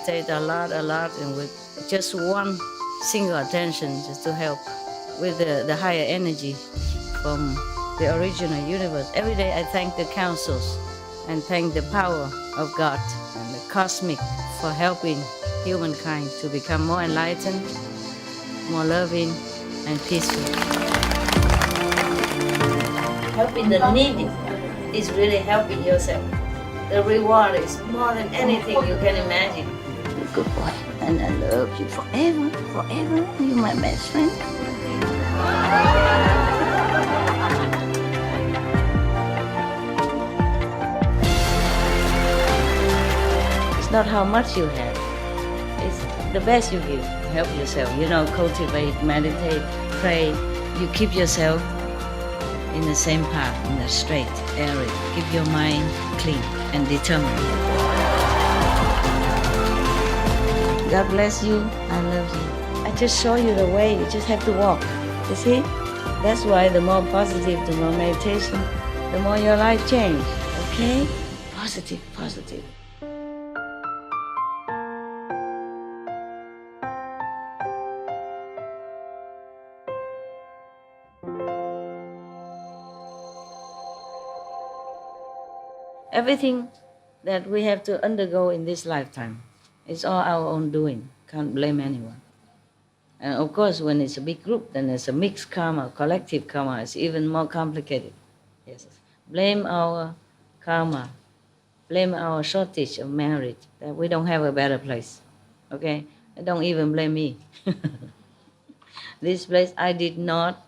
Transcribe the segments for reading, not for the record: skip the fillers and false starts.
meditate a lot, and with just one single attention, just to help with the higher energy from the original universe. Every day I thank the councils and thank the power of God and the cosmic for helping humankind to become more enlightened, more loving, and peaceful. Helping the needy is really helping yourself. The reward is more than anything you can imagine. You're a good boy, and I love you forever, forever. You're my best friend. It's not how much you have. It's the best you give. Help yourself. Cultivate, meditate, pray. You keep yourself in the same path, in the straight area. Keep your mind clean and determined. God bless you. I love you. I just show you the way. You just have to walk. You see? That's why the more positive, the more meditation, the more your life change. Okay? Positive, positive. Everything that we have to undergo in this lifetime, it's all our own doing. Can't blame anyone. And of course, when it's a big group, then it's a mixed karma, collective karma. It's even more complicated. Yes. Blame our karma. Blame our shortage of merit, that we don't have a better place. Okay? Don't even blame me. This place I did not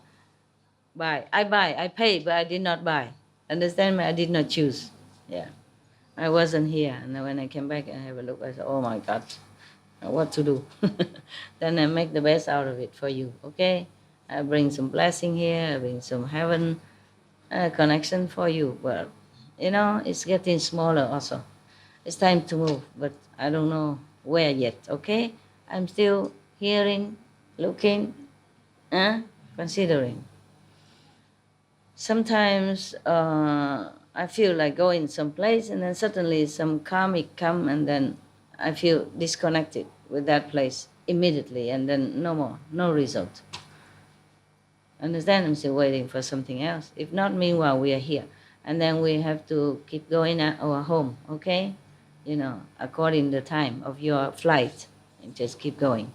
buy. I paid, but I did not buy. Understand me? I did not choose. Yeah, I wasn't here, and when I came back and have a look, I said, oh my God, what to do? Then I make the best out of it for you, okay? I bring some blessing here, I bring some heaven connection for you, but it's getting smaller also. It's time to move, but I don't know where yet, okay? I'm still hearing, looking, considering. Sometimes I feel like going someplace, and then suddenly some karmic come, and then I feel disconnected with that place immediately, and then no more, no result. Understand? I'm still waiting for something else. If not, meanwhile we are here, and then we have to keep going at our home, okay? According to the time of your flight, and just keep going.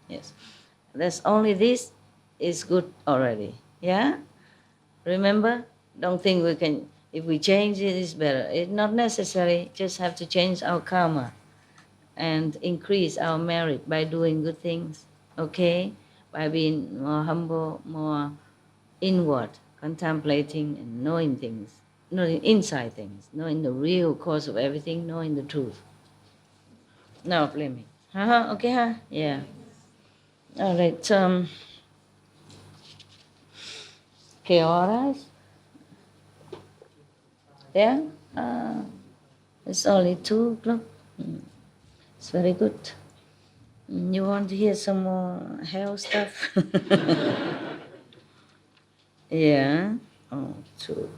Yes, that's only this is good already. Yeah. Remember, don't think we can. If we change it, it's better. It's not necessary. Just have to change our karma and increase our merit by doing good things, okay? By being more humble, more inward, contemplating and knowing things, knowing inside things, knowing the real cause of everything, knowing the truth. No, blame me. Okay, Yeah. All right, okay, all right. Yeah? It's only 2 o'clock. It's very good. You want to hear some more health stuff? Yeah. 1, 2, 3.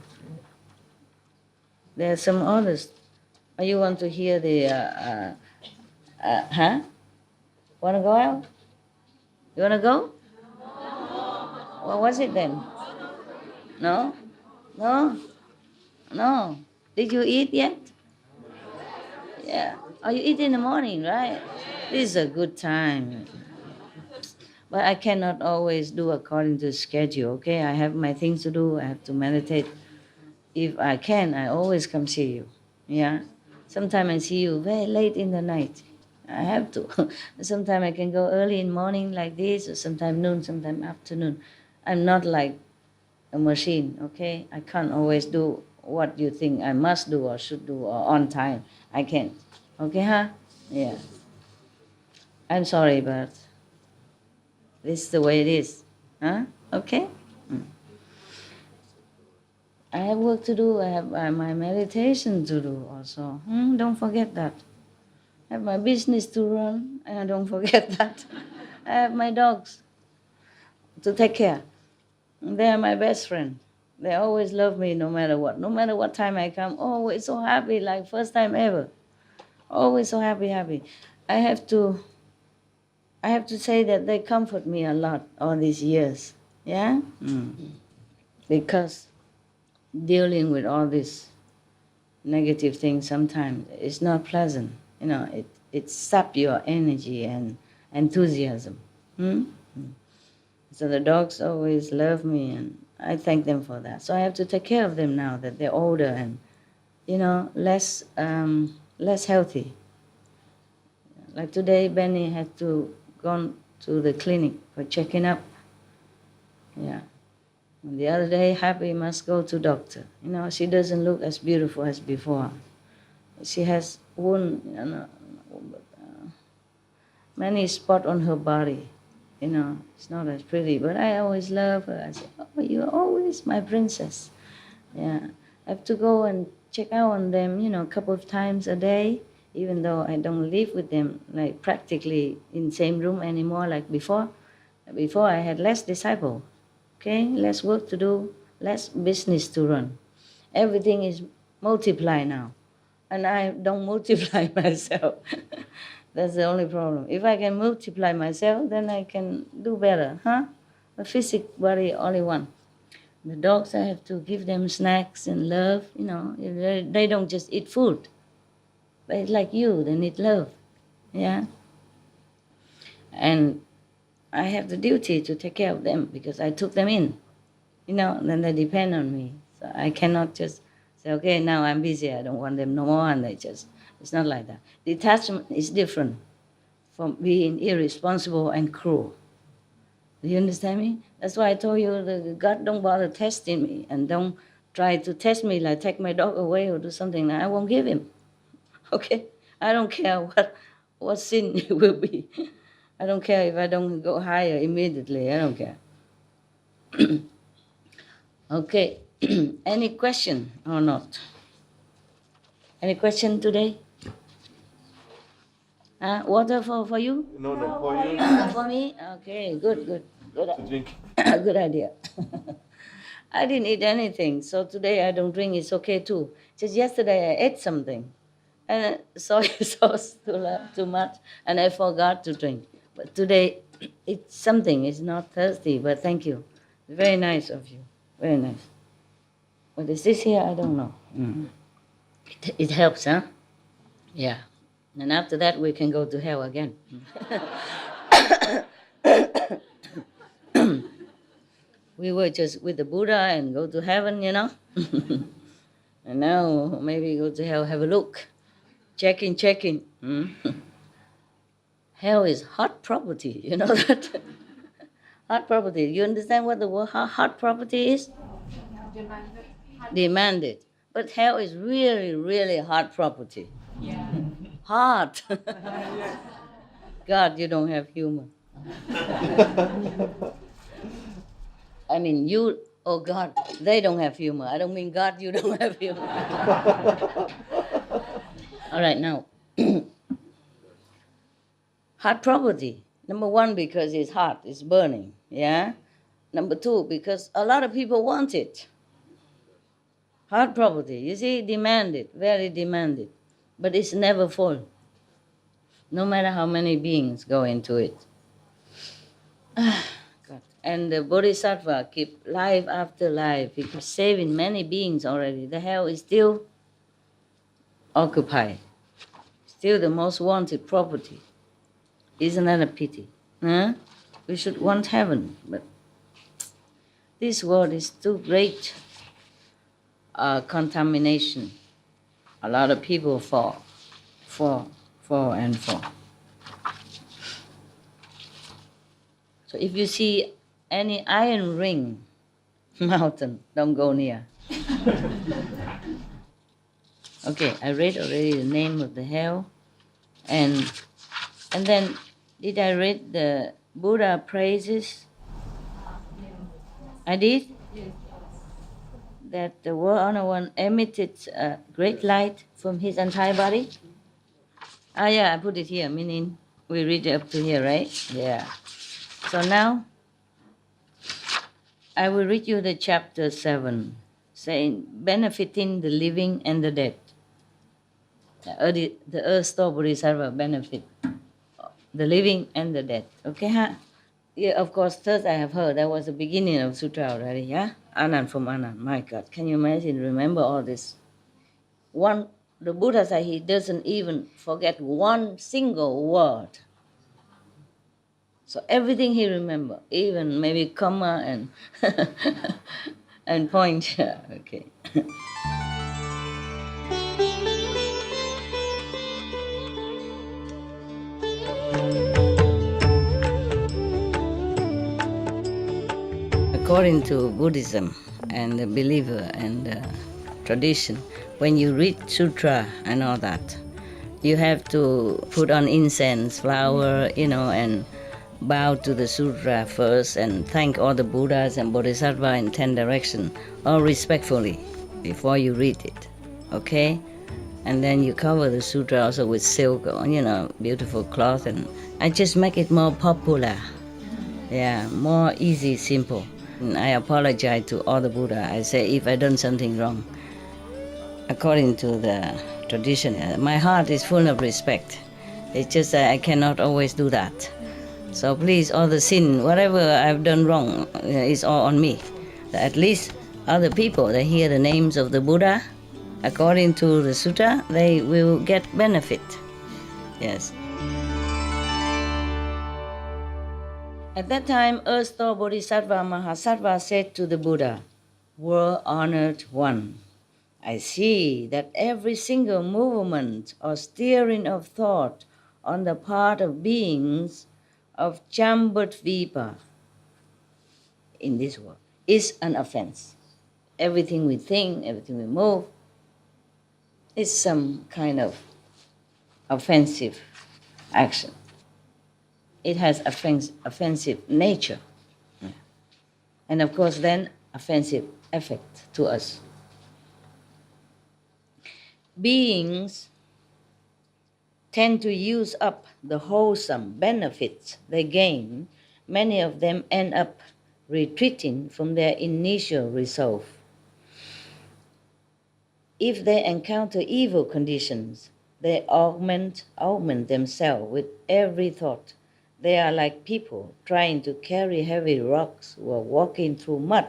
There are some others. You want to hear the, Want to go out? You want to go? What was it then? No? No? No. Did you eat yet? Yeah. Oh, you eat in the morning, right? This is a good time. But I cannot always do according to schedule, okay? I have my things to do. I have to meditate. If I can, I always come see you. Yeah? Sometimes I see you very late in the night. I have to. Sometimes I can go early in the morning like this, or sometimes noon, sometimes afternoon. I'm not like a machine, okay? I can't always do what you think I must do or should do or on time. I can't. Okay, Yeah. I'm sorry, but this is the way it is. Okay? I have work to do. I have my meditation to do also. Don't forget that. I have my business to run, and don't forget that. I have my dogs to take care. They are my best friend. They always love me no matter what. No matter what time I come, oh, we're so happy, like first time ever. Always so happy, happy. I have to say that they comfort me a lot all these years. Yeah? Because dealing with all this negative things sometimes it's not pleasant. It saps your energy and enthusiasm. So the dogs always love me, and I thank them for that. So I have to take care of them now that they're older and less healthy. Like today, Benny had to go to the clinic for checking up. Yeah. And the other day, Happy must go to doctor. She doesn't look as beautiful as before. She has many spots on her body. It's not as pretty, but I always love her. I say, oh, you're always my princess. Yeah. I have to go and check out on them, a couple of times a day, even though I don't live with them, like practically in the same room anymore like before. Before I had less disciple, okay? Less work to do, less business to run. Everything is multiply now, and I don't multiply myself. That's the only problem. If I can multiply myself, then I can do better, huh? The physical body only one. The dogs, I have to give them snacks and love. They don't just eat food, but it's like you, they need love, yeah. And I have the duty to take care of them because I took them in, and then they depend on me. So I cannot just say, okay, now I'm busy, I don't want them no more, and it's not like that. Detachment is different from being irresponsible and cruel. Do you understand me? That's why I told you that God don't bother testing me and don't try to test me like take my dog away or do something. I won't give him. Okay? I don't care what sin it will be. I don't care if I don't go higher immediately. I don't care. Okay. Any question or not? Any question today? Water for you? No, for you. For me? Okay, good. To drink. Good idea. I didn't eat anything, so today I don't drink. It's okay too. Just yesterday I ate something, and soy sauce too much, and I forgot to drink. But today it's something. It's not thirsty, but thank you. Very nice of you. Very nice. But is this here? I don't know. It helps, huh? Yeah. And after that, we can go to hell again. We were just with the Buddha and go to heaven, And now maybe go to hell, have a look. Checking. Hell is hot property, you know that? Hot property. You understand what the word hot property is? Demanded. But hell is really, really hard property. Yeah. Hard. God, you don't have humor. I mean, you, oh God, they don't have humor. I don't mean God, you don't have humor. All right, now. Hard property. Number one, because it's hot, it's burning, yeah? Number two, because a lot of people want it. Hard property, you see, demanded, very demanded. But it's never full, no matter how many beings go into it. God. And the Bodhisattva keep life after life. He keeps saving many beings already. The hell is still occupied. Still the most wanted property. Isn't that a pity? Huh? We should want heaven, but this world is too great contamination. A lot of people fall. So if you see any iron ring mountain, don't go near. Okay, I read already the name of the hell, and then did I read the Buddha praises? I did? Yes. That the World Honor One emitted a great light from his entire body? Yeah, I put it here, meaning we read up to here, right? Yeah. So now, I will read you the chapter 7, saying, benefiting the living and the dead. The earth store Bodhisattva benefit the living and the dead. Okay, huh? Yeah, of course, third I have heard that was the beginning of Sutra already, yeah? Anand from Anand. My God, can you imagine, remember all this? The Buddha said he doesn't even forget one single word. So everything he remember, even maybe comma and and point. Okay. According to Buddhism and the believer and the tradition, when you read sutra and all that, you have to put on incense, flower, and bow to the sutra first and thank all the Buddhas and Bodhisattva in 10 directions, all respectfully, before you read it, okay? And then you cover the sutra also with silk, beautiful cloth, and I just make it more popular. Yeah, more easy, simple. And I apologize to all the Buddha. I say if I done something wrong, according to the tradition, my heart is full of respect. It's just that I cannot always do that. So please, all the sin, whatever I've done wrong, is all on me. At least other people, they hear the names of the Buddha, according to the sutra, they will get benefit. Yes. At that time, EARTHSTORE Bodhisattva Mahasattva said to the Buddha, "World-honored one, I see that every single movement or steering of thought on the part of beings of Jambudvipa in this world is an offense. Everything we think, everything we move is some kind of offensive action. It has offensive nature. And of course then offensive effect to us. Beings tend to use up the wholesome benefits they gain. Many of them end up retreating from their initial resolve. If they encounter evil conditions, they augment themselves with every thought. They are like people trying to carry heavy rocks or walking through mud.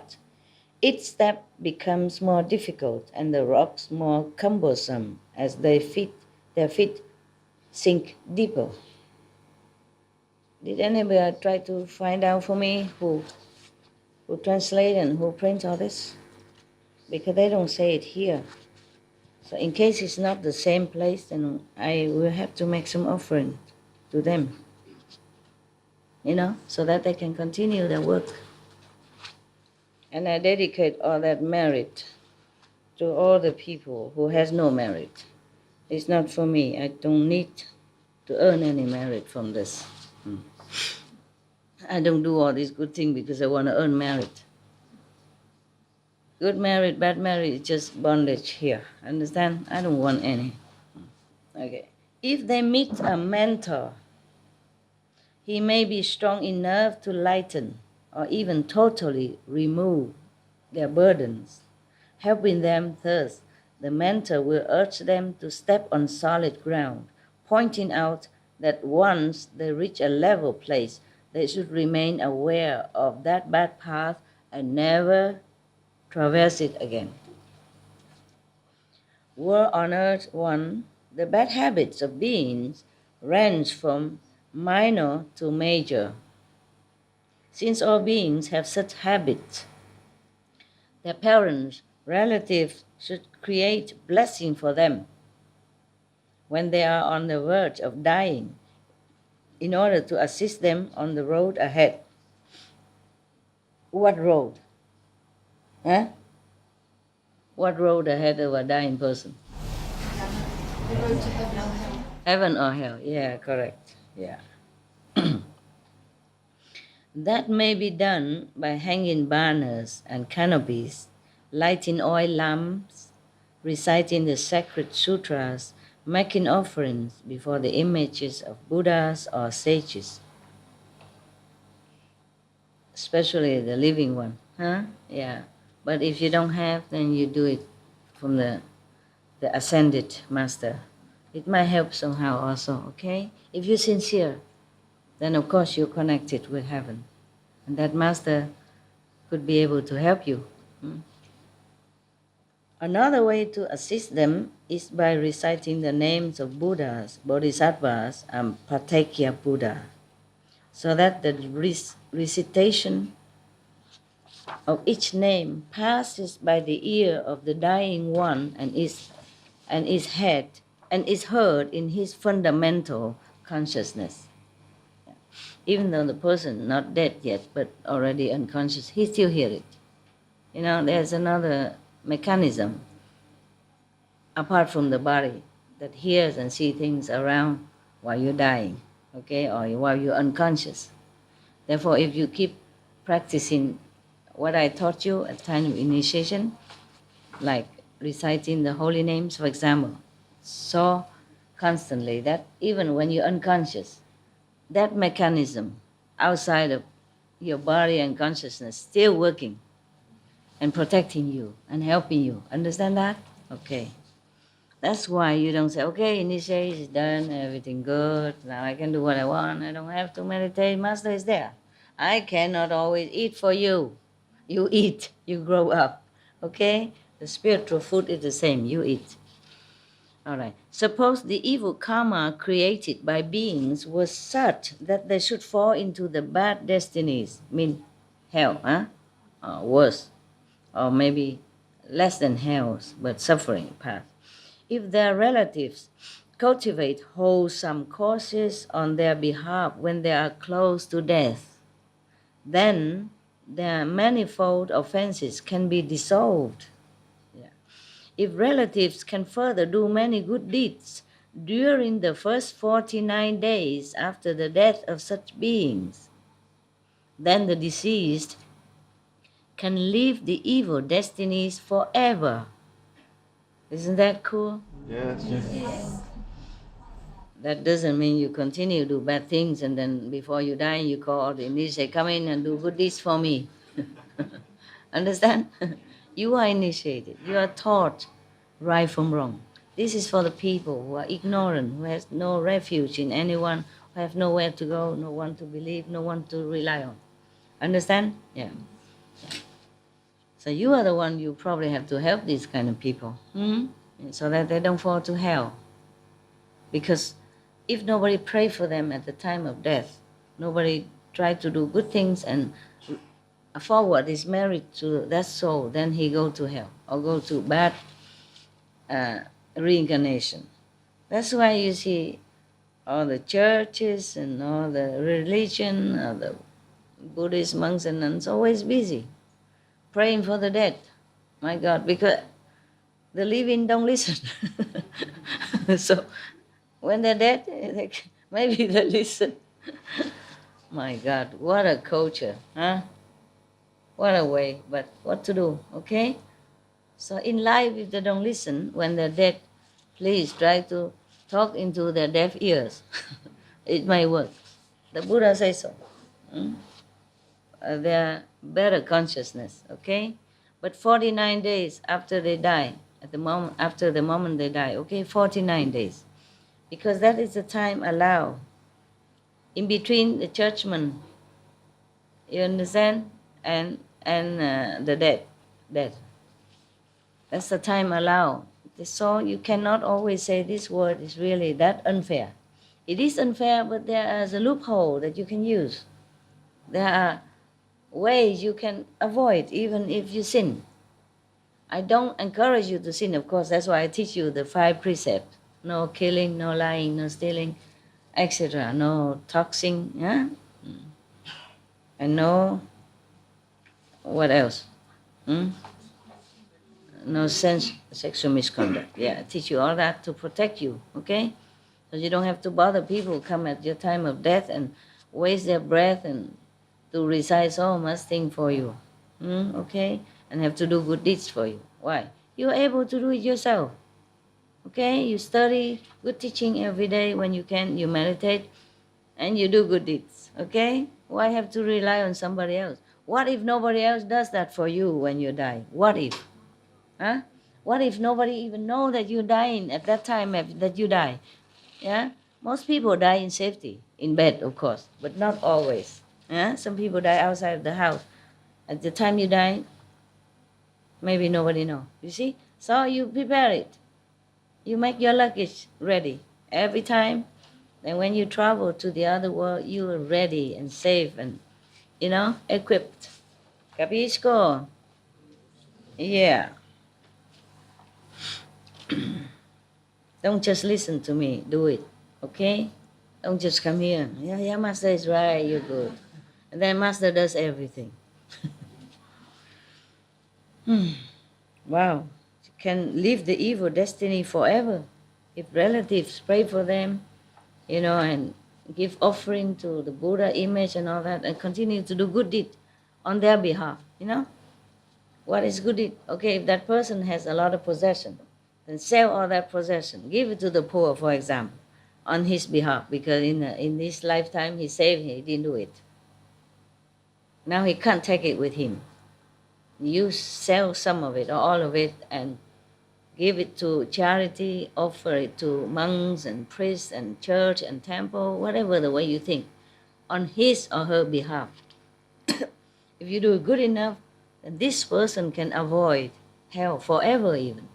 Each step becomes more difficult and the rocks more cumbersome as their feet sink deeper. Did anybody try to find out for me who translate and who prints all this? Because they don't say it here. So in case it's not the same place, then I will have to make some offering to them, so that they can continue their work. And I dedicate all that merit to all the people who has no merit. It's not for me. I don't need to earn any merit from this. I don't do all these good things because I want to earn merit. Good merit, bad merit is just bondage here. Understand? I don't want any. Okay. If they meet a mentor, he may be strong enough to lighten or even totally remove their burdens. Helping them thus, the mentor will urge them to step on solid ground, pointing out that once they reach a level place, they should remain aware of that bad path and never traverse it again. World-honored one, the bad habits of beings range from minor to major. Since all beings have such habits, their parents, relatives should create blessing for them when they are on the verge of dying in order to assist them on the road ahead. What road? Huh? What road ahead of a dying person? The road to heaven or hell. Heaven or hell, yeah, correct, yeah. That may be done by hanging banners and canopies, lighting oil lamps, reciting the sacred sutras, making offerings before the images of Buddhas or sages, especially the living one, huh? Yeah. But if you don't have, then you do it from the ascended master, It might help somehow also, okay? If you're sincere, then of course you're connected with heaven. And that master could be able to help you. Another way to assist them is by reciting the names of Buddhas, Bodhisattvas, and Patekya Buddha, so that the recitation of each name passes by the ear of the dying one and is heard in his fundamental consciousness. Even though the person not dead yet but already unconscious, he still hear it. There's another mechanism apart from the body that hears and sees things around while you're dying, okay, or while you're unconscious. Therefore, if you keep practicing what I taught you at the time of initiation, like reciting the holy names, for example, so constantly that even when you're unconscious, that mechanism outside of your body and consciousness still working and protecting you and helping you. Understand that? Okay. That's why you don't say, okay, initiation is done, everything good, now I can do what I want, I don't have to meditate, master is there. I cannot always eat for you. You eat, you grow up, okay? The spiritual food is the same, you eat. All right. Suppose the evil karma created by beings was such that they should fall into the bad destinies, mean hell, or worse, or maybe less than hell, but suffering path. If their relatives cultivate wholesome courses on their behalf when they are close to death, then their manifold offenses can be dissolved. If relatives can further do many good deeds during the first 49 days after the death of such beings, then the deceased can leave the evil destinies forever. Isn't that cool? Yes. That doesn't mean you continue to do bad things and then before you die you call all the initiates, come in and do good deeds for me. Understand? You are initiated. You are taught right from wrong. This is for the people who are ignorant, who has no refuge in anyone, who have nowhere to go, no one to believe, no one to rely on. Understand? Yeah. So you are the one you probably have to help these kind of people, so that they don't fall to hell. Because if nobody pray for them at the time of death, nobody try to do good things and forward his merit to that soul, then he go to hell or go to bad reincarnation. That's why you see all the churches and all the religion, all the Buddhist monks and nuns always busy praying for the dead. My God, because the living don't listen. So when they're dead, maybe they listen. My God, what a culture, huh? What a way, but what to do, okay? So in life, if they don't listen, when they're dead, please try to talk into their deaf ears. It might work. The Buddha says so. They're better consciousness, okay? But 49 days after they die, after the moment they die, okay, 49 days. Because that is the time allowed in between the judgment, you understand, and the death. That's the time allowed. So you cannot always say this word is really that unfair. It is unfair, but there is a loophole that you can use. There are ways you can avoid even if you sin. I don't encourage you to sin, of course. That's why I teach you the 5 precepts. No killing, no lying, no stealing, etc. No toxing, yeah? And no, what else? No sexual misconduct. Yeah, I teach you all that to protect you, okay? So you don't have to bother people who come at your time of death and waste their breath and to recite so much thing for you, okay? And have to do good deeds for you. Why? You're able to do it yourself, okay? You study good teaching every day when you can, you meditate, and you do good deeds, okay? Why have to rely on somebody else? What if nobody else does that for you when you die? What if? Huh? What if nobody even know that you're dying at that time that you die? Yeah, most people die in safety, in bed, of course, but not always. Yeah, some people die outside of the house. At the time you die, maybe nobody know. You see, so you prepare it. You make your luggage ready every time. And when you travel to the other world, you are ready and safe and equipped. Capisco? Yeah. Don't just listen to me. Do it. Okay? Don't just come here. Yeah, yeah, Master is right. You're good. And then Master does everything. Wow. You can live the evil destiny forever if relatives pray for them, and give offering to the Buddha image and all that, and continue to do good deed on their behalf. What is good deed? Okay, if that person has a lot of possession, then sell all that possession, give it to the poor, for example, on his behalf, because in this lifetime he saved, he didn't do it. Now he can't take it with him. You sell some of it or all of it and give it to charity, offer it to monks and priests and church and temple, whatever the way you think, on his or her behalf. If you do it good enough, then this person can avoid hell forever even,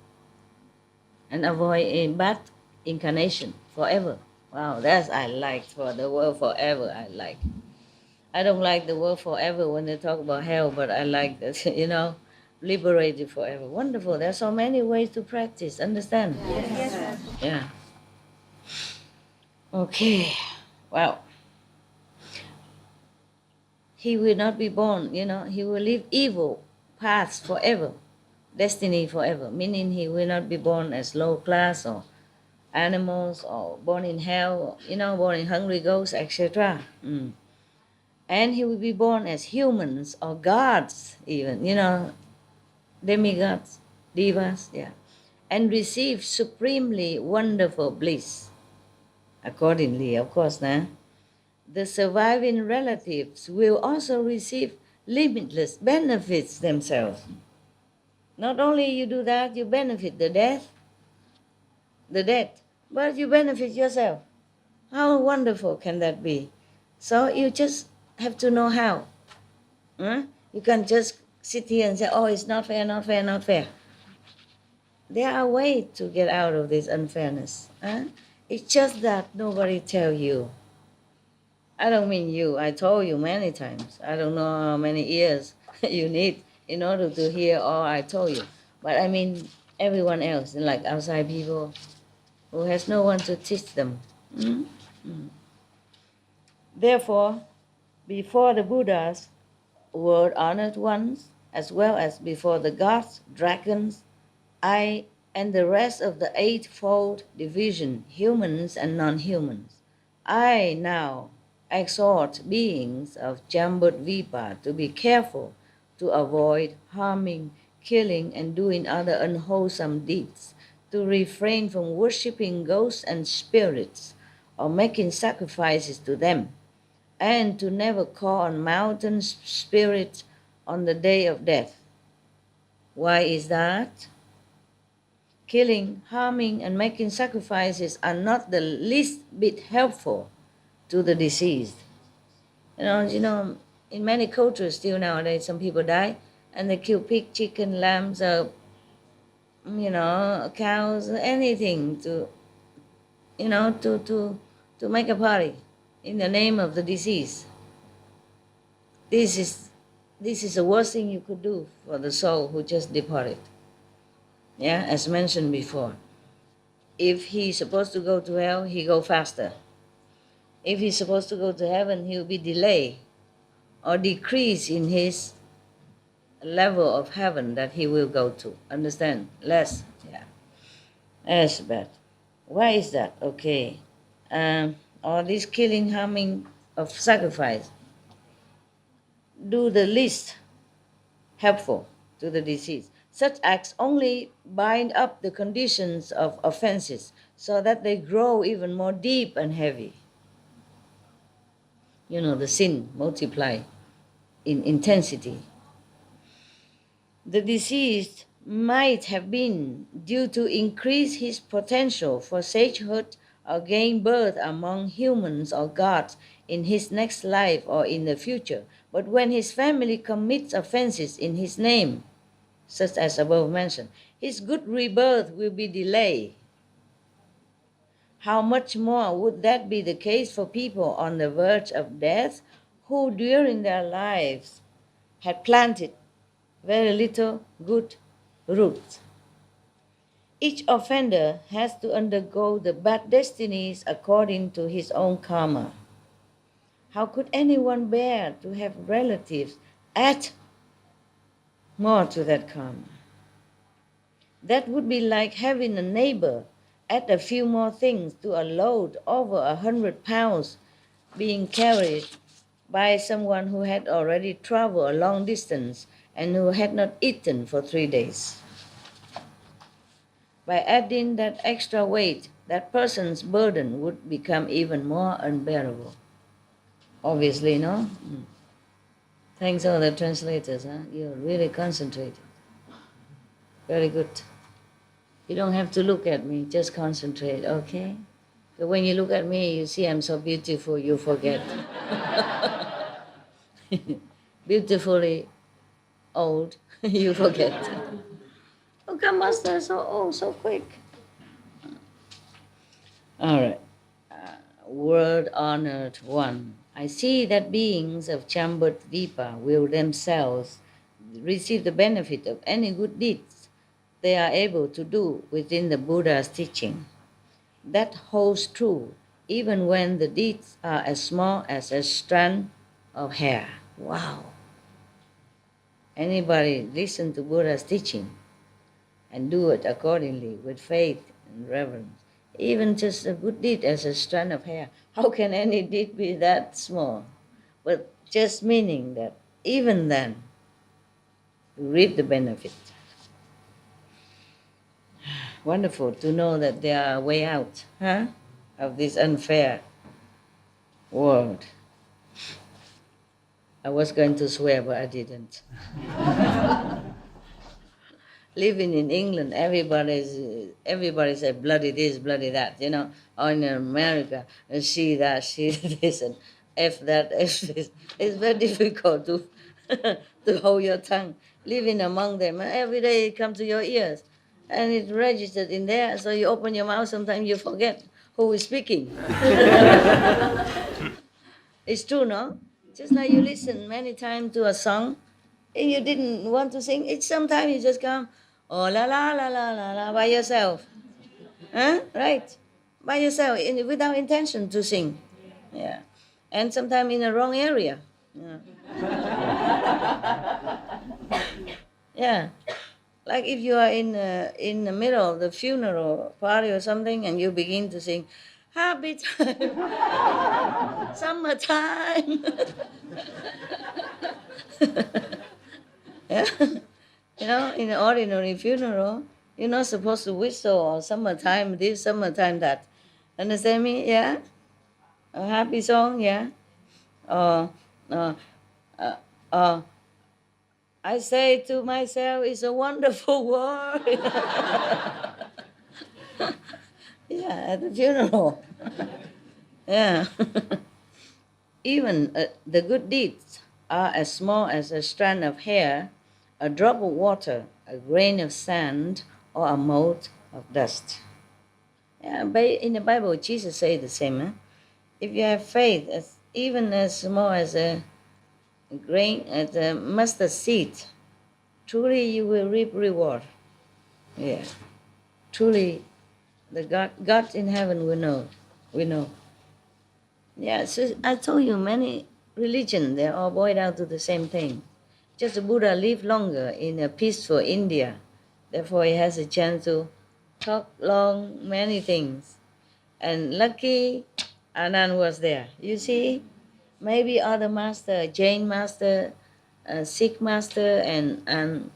and avoid a bad incarnation forever. Wow, that's I like, for the word forever, I like. I don't like the word forever when they talk about hell, but I like that, liberated forever. Wonderful. There's so many ways to practice. Understand? Yes. Yeah. Okay. Wow. He will not be born, he will live evil paths forever, destiny forever, meaning he will not be born as low class or animals or born in hell, born in hungry ghosts, etc. And he will be born as humans or gods even, demigods, divas, yeah, and receive supremely wonderful bliss. Accordingly, of course, the surviving relatives will also receive limitless benefits themselves. Not only you do that, you benefit the dead, but you benefit yourself. How wonderful can that be? So you just have to know how. You can't just sit here and say, oh, it's not fair, not fair, not fair. There are ways to get out of this unfairness. It's just that nobody tell you. I don't mean you. I told you many times. I don't know how many years you need in order to hear all I told you. But I mean everyone else, like outside people who has no one to teach them. Therefore, before the Buddhas, world honored ones, as well as before the gods, dragons, I, and the rest of the eightfold division, humans and non-humans, I now exhort beings of Jambudvipa to be careful to avoid harming, killing, and doing other unwholesome deeds, to refrain from worshipping ghosts and spirits or making sacrifices to them, and to never call on mountain spirits on the day of death. Why is that? Killing, harming, and making sacrifices are not the least bit helpful to the deceased. In many cultures still nowadays, some people die and they kill pig, chicken, lambs, cows, anything to make a party in the name of the deceased. This is the worst thing you could do for the soul who just departed. Yeah, as mentioned before. If he's supposed to go to hell, he go faster. If he's supposed to go to heaven, he'll be delayed or decrease in his level of heaven that he will go to. Understand? Less. Yeah. That's bad. Why is that? Okay. All this killing, harming of sacrifice do the least helpful to the deceased. Such acts only bind up the conditions of offenses so that they grow even more deep and heavy. The sin multiply in intensity. The deceased might have been due to increase his potential for sagehood or gain birth among humans or gods in his next life or in the future. But when his family commits offenses in his name, such as above mentioned, his good rebirth will be delayed. How much more would that be the case for people on the verge of death who during their lives had planted very little good roots? Each offender has to undergo the bad destinies according to his own karma. How could anyone bear to have relatives add more to that karma? That would be like having a neighbor add a few more things to a load over 100 pounds being carried by someone who had already traveled a long distance and who had not eaten for 3 days. By adding that extra weight, that person's burden would become even more unbearable. Obviously, no? Thanks all the translators, huh? You're really concentrated. Very good. You don't have to look at me, just concentrate, okay? So when you look at me, you see I'm so beautiful, you forget. Beautifully old, you forget. Oh, come, Master, so old, so quick. All right. Word honored one. I see that beings of Chambudvipa will themselves receive the benefit of any good deeds they are able to do within the Buddha's teaching. That holds true even when the deeds are as small as a strand of hair. Wow. Anybody listen to Buddha's teaching and do it accordingly with faith and reverence. Even just a good deed as a strand of hair. How can any deed be that small? But just meaning that even then, you reap the benefit. Wonderful to know that there are a way out, huh, of this unfair world. I was going to swear, but I didn't. Living in England, everybody said bloody this, bloody that, you know. Or in America, see that, see this, and F that, F this. It's very difficult to to hold your tongue. Living among them, every day it comes to your ears, and it's registered in there. So you open your mouth, sometimes you forget who is speaking. It's true, no? Just like you listen many times to a song, and you didn't want to sing, it's sometimes you just come, oh la la la la la la, by yourself. Huh? Right? By yourself, without intention to sing. Yeah. And sometimes in the wrong area. Yeah. Yeah. Like if you are in the middle of the funeral party or something and you begin to sing, happy time, summertime. Yeah. You know, in an ordinary funeral, you're not supposed to whistle or summertime this, summertime that. Understand me? Yeah? A happy song, yeah? Uh, uh, uh, uh, I say to myself, it's a wonderful world. Yeah, at the funeral. Yeah. Even the good deeds are as small as a strand of hair, a drop of water, a grain of sand, or a mote of dust. Yeah, in the Bible, Jesus said the same. If you have faith, even as small as a grain, as a mustard seed, truly you will reap reward. Yeah, truly, the God in heaven will know. We know. Yeah, so I told you many religions, they all boil down to the same thing. Just the Buddha lived longer in a peaceful India. Therefore, he has a chance to talk long many things. And lucky Anand was there. You see, maybe other master, Jain master, Sikh master, and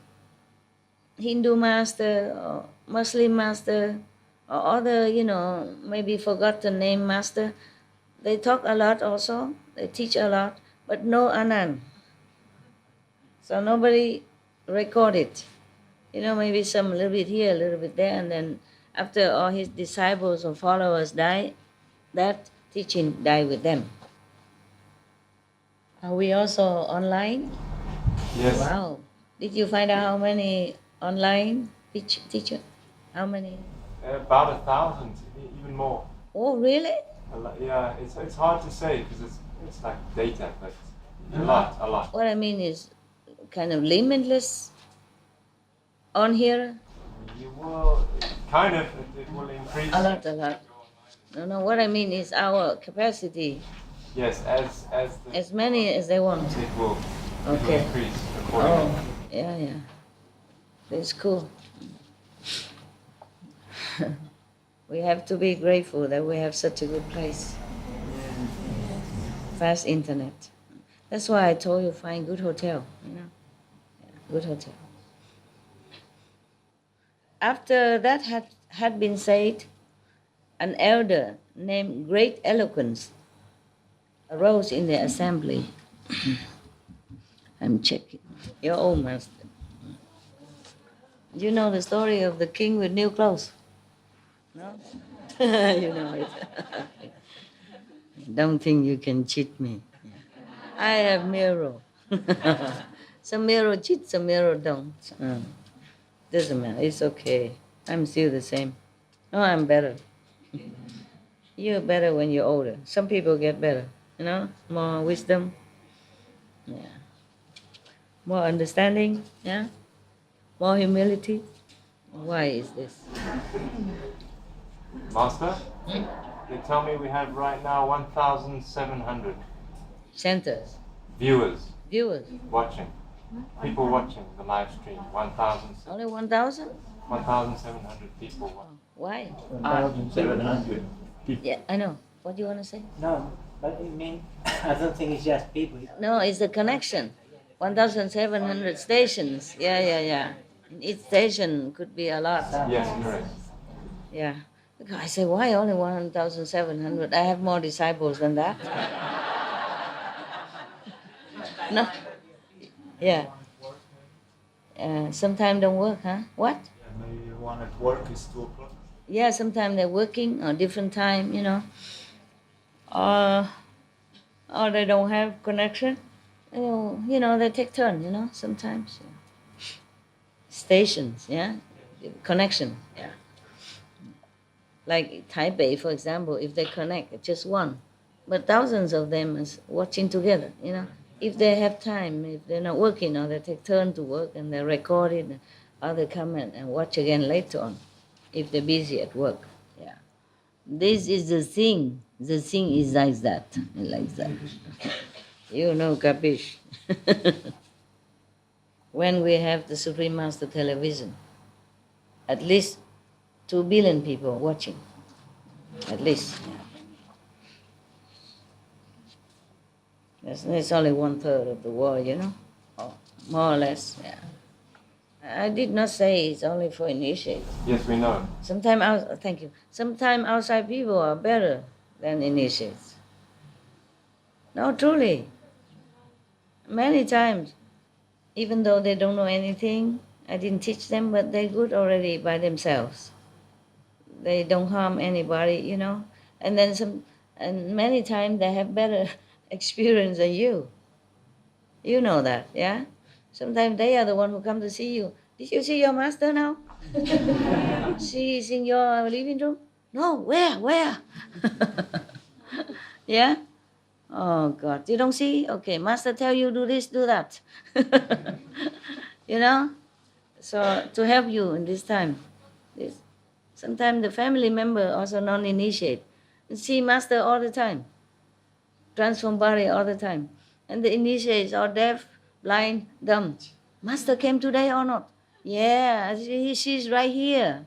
Hindu master, or Muslim master, or other, maybe forgotten name master, they talk a lot also, they teach a lot, but no Anand. So nobody record it. Maybe some a little bit here, a little bit there, and then after all his disciples or followers die, that teaching die with them. Are we also online? Yes. Wow. Did you find out how many online teacher? How many? About 1,000, even more. Oh, really? Yeah, it's hard to say because it's like data, but a lot. What I mean is kind of limitless on here. You will kind of it will increase. A lot. No, what I mean is our capacity. Yes, As many as they want. it will Okay. increase accordingly. Oh, yeah. That's cool. We have to be grateful that we have such a good place. Fast internet. That's why I told you find good hotel. Yeah, good hotel. After that had been said, an elder named Great Eloquence arose in the assembly. I'm checking. Your old master. You know the story of the king with new clothes? No? You know it. Don't think you can cheat me. I have mirror. Some mirror cheat, some mirror don't. Doesn't matter. It's okay. I'm still the same. No, I'm better. You're better when you're older. Some people get better. More wisdom. Yeah. More understanding. Yeah. More humility. Why is this? Master, they tell me we have right now 1,700 Centers. viewers watching. People watching the live stream. 1,000. Only 1,000? 1,700 people watching. Why? 1,700 people. Yeah, I know. What do you want to say? No, but I mean, I don't think it's just people. No, it's the connection. 1,700 stations. Yeah. In each station could be a lot. Yes, correct. Yeah. I say, why only 1,700? I have more disciples than that. No. Yeah. Sometimes don't work, huh? What? Maybe one at work is 2 o'clock. Yeah, sometimes they're working or different time, or they don't have connection. They take turn, sometimes. Yeah. Stations, yeah? Connection, yeah. Like Taipei, for example, if they connect, it's just one. But thousands of them is watching together, If they have time, if they're not working, or they take turn to work and they record it, or they come and watch again later on, if they're busy at work. Yeah. This is the thing. The thing is like that. Capish. When we have the Supreme Master television, at least 2 billion people watching. At least. It's only 1/3 of the world, or more or less. Yeah. I did not say it's only for initiates. Yes, we know. Thank you. Sometimes outside people are better than initiates. No, truly. Many times, even though they don't know anything, I didn't teach them, but they're good already by themselves. They don't harm anybody, And then and many times they have better experience than you. You know that, yeah? Sometimes they are the one who come to see you. Did you see your master now? She is in your living room? No, where? Yeah? Oh, God. You don't see? Okay, master tell you do this, do that. So to help you in this time. Sometimes the family member also non-initiate. See master all the time. Transform body all the time. And the initiates are deaf, blind, dumb. Master came today or not? Yeah, she's right here.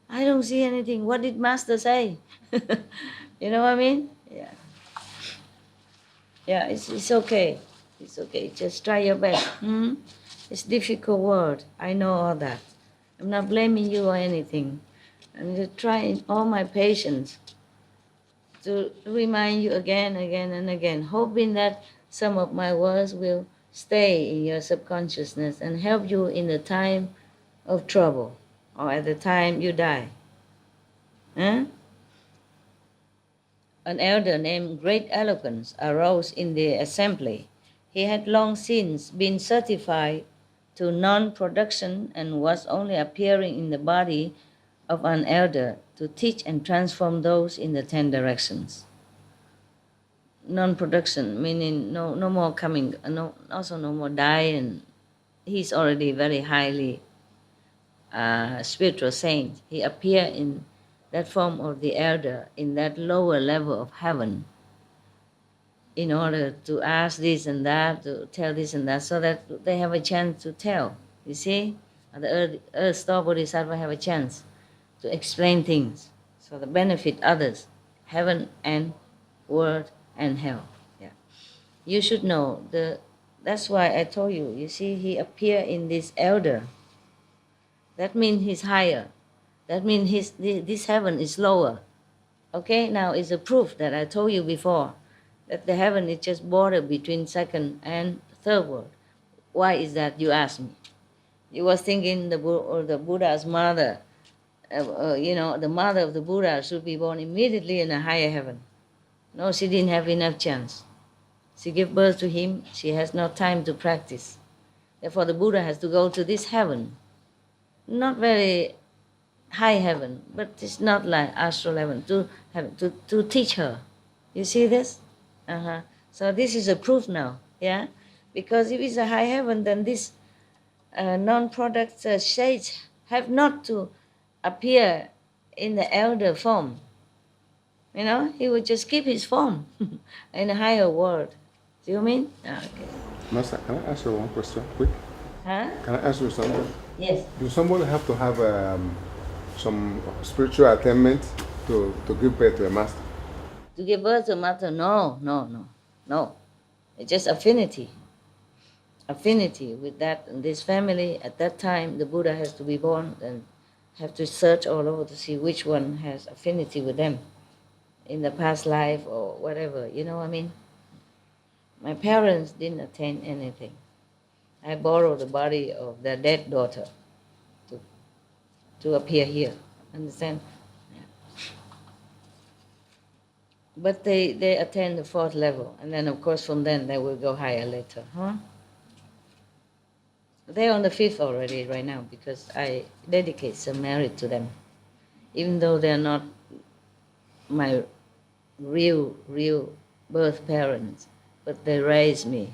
I don't see anything. What did master say? You know what I mean? Yeah. Yeah, it's okay. It's okay. Just try your best. It's difficult word. I know all that. I'm not blaming you or anything. I'm just trying all my patience to remind you again and again, hoping that some of my words will stay in your subconsciousness and help you in the time of trouble or at the time you die. Huh? An elder named Great Eloquence arose in the assembly. He had long since been certified to non-production and was only appearing in the body of an elder to teach and transform those in the 10 directions. Non-production meaning no more coming, also no more dying. He's already very highly spiritual saint. He appeared in that form of the elder in that lower level of heaven in order to ask this and that, to tell this and that, so that they have a chance to tell. You see, the EARTHSTORE Bodhisattva have a chance to explain things so that benefit others, heaven and world and hell. Yeah, you should know that's why I told you. You see, he appeared in this elder. That means he's higher. That means this heaven is lower. Okay, now it's a proof that I told you before that the heaven is just border between second and third world. Why is that, you ask me? You was thinking the Buddha's mother, the mother of the Buddha should be born immediately in a higher heaven. No, she didn't have enough chance. She gave birth to him, she has no time to practice. Therefore the Buddha has to go to this heaven. Not very high heaven, but it's not like astral heaven, to teach her. You see this? So this is a proof now, yeah? Because if it's a high heaven, then this non-product shades have not to appear in the elder form. You know, he would just keep his form in a higher world. Do you mean? Okay. Master, can I ask you one question, quick? Huh? Can I ask you something? Yes. Do somebody have to have some spiritual attainment to give birth to a master? To give birth to a master? No. It's just affinity. Affinity with that and this family. At that time, the Buddha has to be born and have to search all over to see which one has affinity with them in the past life or whatever. You know what I mean? My parents didn't attain anything. I borrowed the body of their dead daughter to appear here. Understand? Yeah. But they attain the 4th level, and then of course from then they will go higher later. They're on the 5th already right now because I dedicate some merit to them. Even though they're not my real birth parents, but they raised me,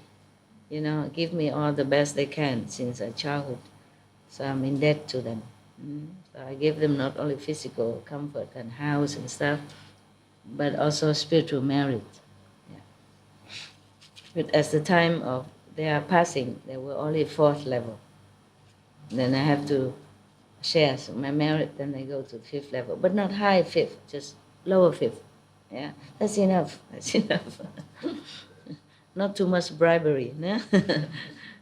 give me all the best they can since a childhood. So I'm in debt to them. So I give them not only physical comfort and house and stuff, but also spiritual merit. Yeah. But as the time of they are passing, they were only 4th level. Then I have to share my merit, then they go to the 5th level, but not high 5th, just lower 5th. Yeah, that's enough. That's enough. Not too much bribery. No?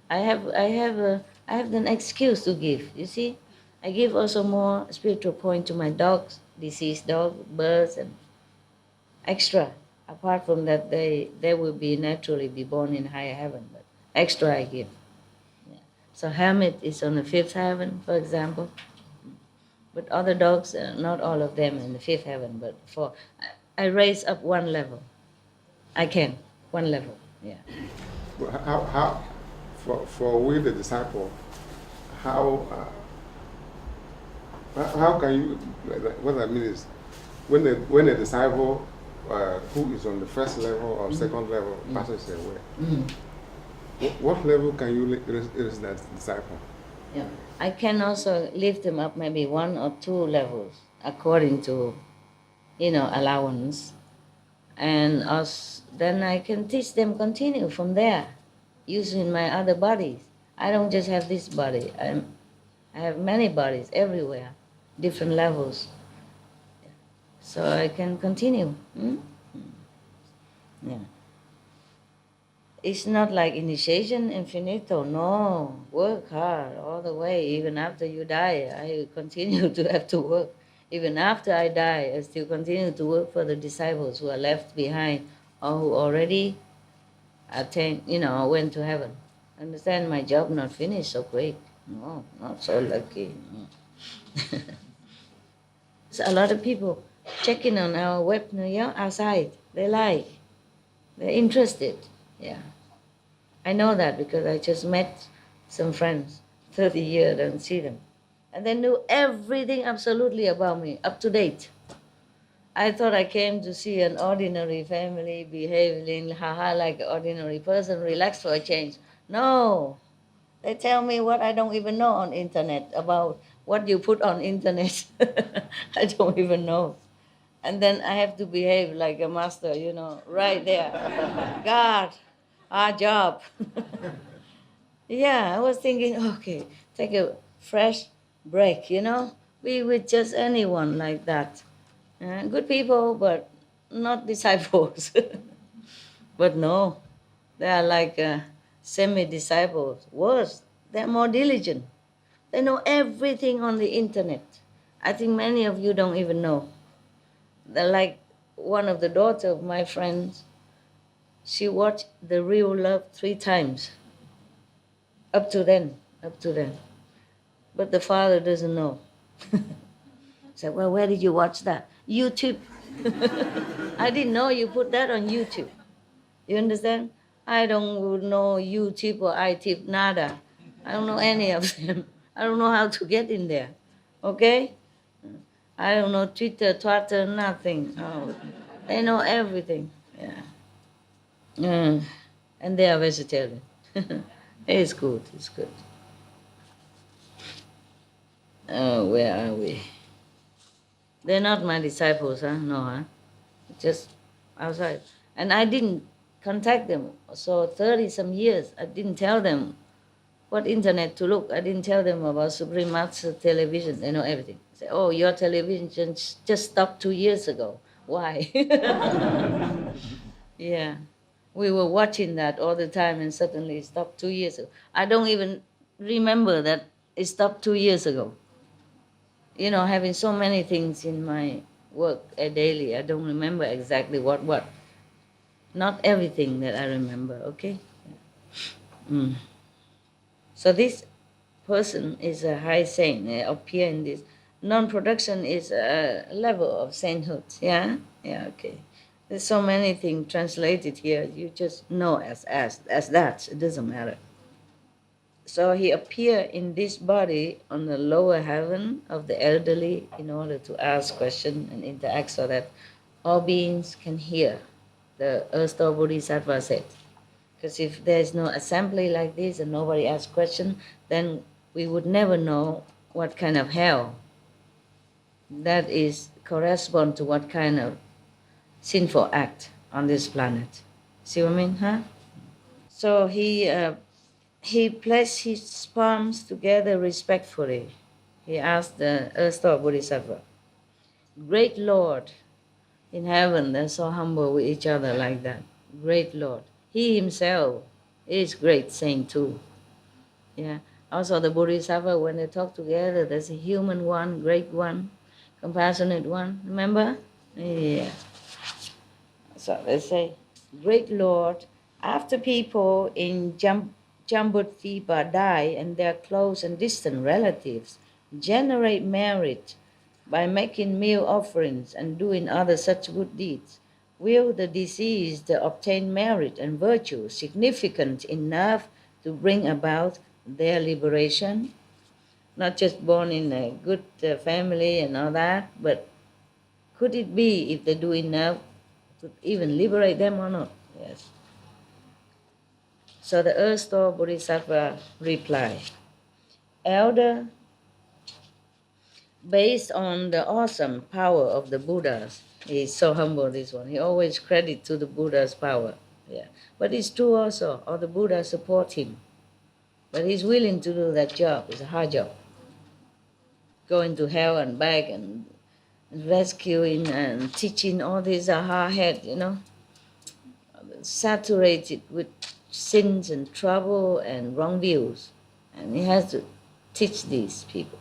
I have an excuse to give. You see, I give also more spiritual point to my dogs, deceased dog, birds, and extra. Apart from that, they will be naturally be born in higher heaven, but extra I give. Yeah. So hermit is on the 5th heaven, for example. But other dogs, not all of them in the 5th heaven, but I raise up 1 level. I can, 1 level. Yeah. But how for we the disciple, how can you, what I mean is, when a disciple who is on the 1st level or 2nd level passes away, what level can you raise that disciple? Yeah. I can also lift them up maybe 1 or 2 levels according to, allowance. And then I can teach them continue from there, using my other bodies. I don't just have this body. I have many bodies everywhere, different levels. So I can continue. Yeah. It's not like initiation infinito. No, work hard all the way. Even after you die, I continue to have to work. Even after I die, I still continue to work for the disciples who are left behind or who already attained, went to heaven. Understand, my job not finished so quick. No, not so lucky. No. So a lot of people checking on our web, outside. They like. They're interested. Yeah. I know that because I just met some friends, 30 years, don't see them. And they knew everything absolutely about me, up to date. I thought I came to see an ordinary family behaving haha like an ordinary person, relax for a change. No, they tell me what I don't even know on internet about what you put on internet. I don't even know. And then I have to behave like a master, right there. God, our job. Yeah, I was thinking, okay, take a fresh break, Be with just anyone like that. Good people, but not disciples. But no, they are like semi-disciples. Worse, they're more diligent. They know everything on the internet. I think many of you don't even know. They're like one of the daughters of my friends. She watched The Real Love 3 times. Up to then. But the father doesn't know. Said, well, where did you watch that? YouTube. I didn't know you put that on YouTube. You understand? I don't know YouTube or iTip, nada. I don't know any of them. I don't know how to get in there. Okay? I don't know Twitter, nothing. Oh, they know everything. Yeah. And they are vegetarian. It's good. Oh, where are we? They're not my disciples, huh? No, huh? Just outside. And I didn't contact them. So 30-some years, I didn't tell them what internet to look. I didn't tell them about Supreme Master television. They know everything. I say, oh, your television just stopped 2 years ago. Why? Yeah. We were watching that all the time and suddenly it stopped 2 years ago. I don't even remember that it stopped 2 years ago. Having so many things in my work daily, I don't remember exactly what. Not everything that I remember, okay? So this person is a high saint, appear in this. Non-production is a level of sainthood, yeah? Yeah, okay. There's so many things translated here, you just know as that, it doesn't matter. So he appeared in this body on the lower heaven of the elderly in order to ask questions and interact so that all beings can hear, the EARTHSTORE Bodhisattva said. Because if there's no assembly like this and nobody asks questions, then we would never know what kind of hell that is correspond to what kind of sinful act on this planet. See what I mean, huh? So he placed his palms together respectfully. He asked the EARTHSTORE Bodhisattva, Great Lord in heaven, they're so humble with each other like that. Great Lord. He himself is great saint too. Yeah. Also the Bodhisattva, when they talk together, there's a human one, great one, compassionate one. Remember? Yeah. So they say, Great Lord, after people in Jambudvipa die and their close and distant relatives generate merit by making meal offerings and doing other such good deeds, will the deceased obtain merit and virtue significant enough to bring about their liberation? Not just born in a good family and all that, but could it be if they do enough to even liberate them or not? Yes. So the EARTHSTORE Bodhisattva replied, Elder, based on the awesome power of the Buddhas, he's so humble, this one. He always credit to the Buddha's power. Yeah. But it's true also, all the Buddhas support him. But he's willing to do that job. It's a hard job. Going to hell and back and rescuing and teaching all these hard head, saturated with sins and trouble and wrong views. And he has to teach these people.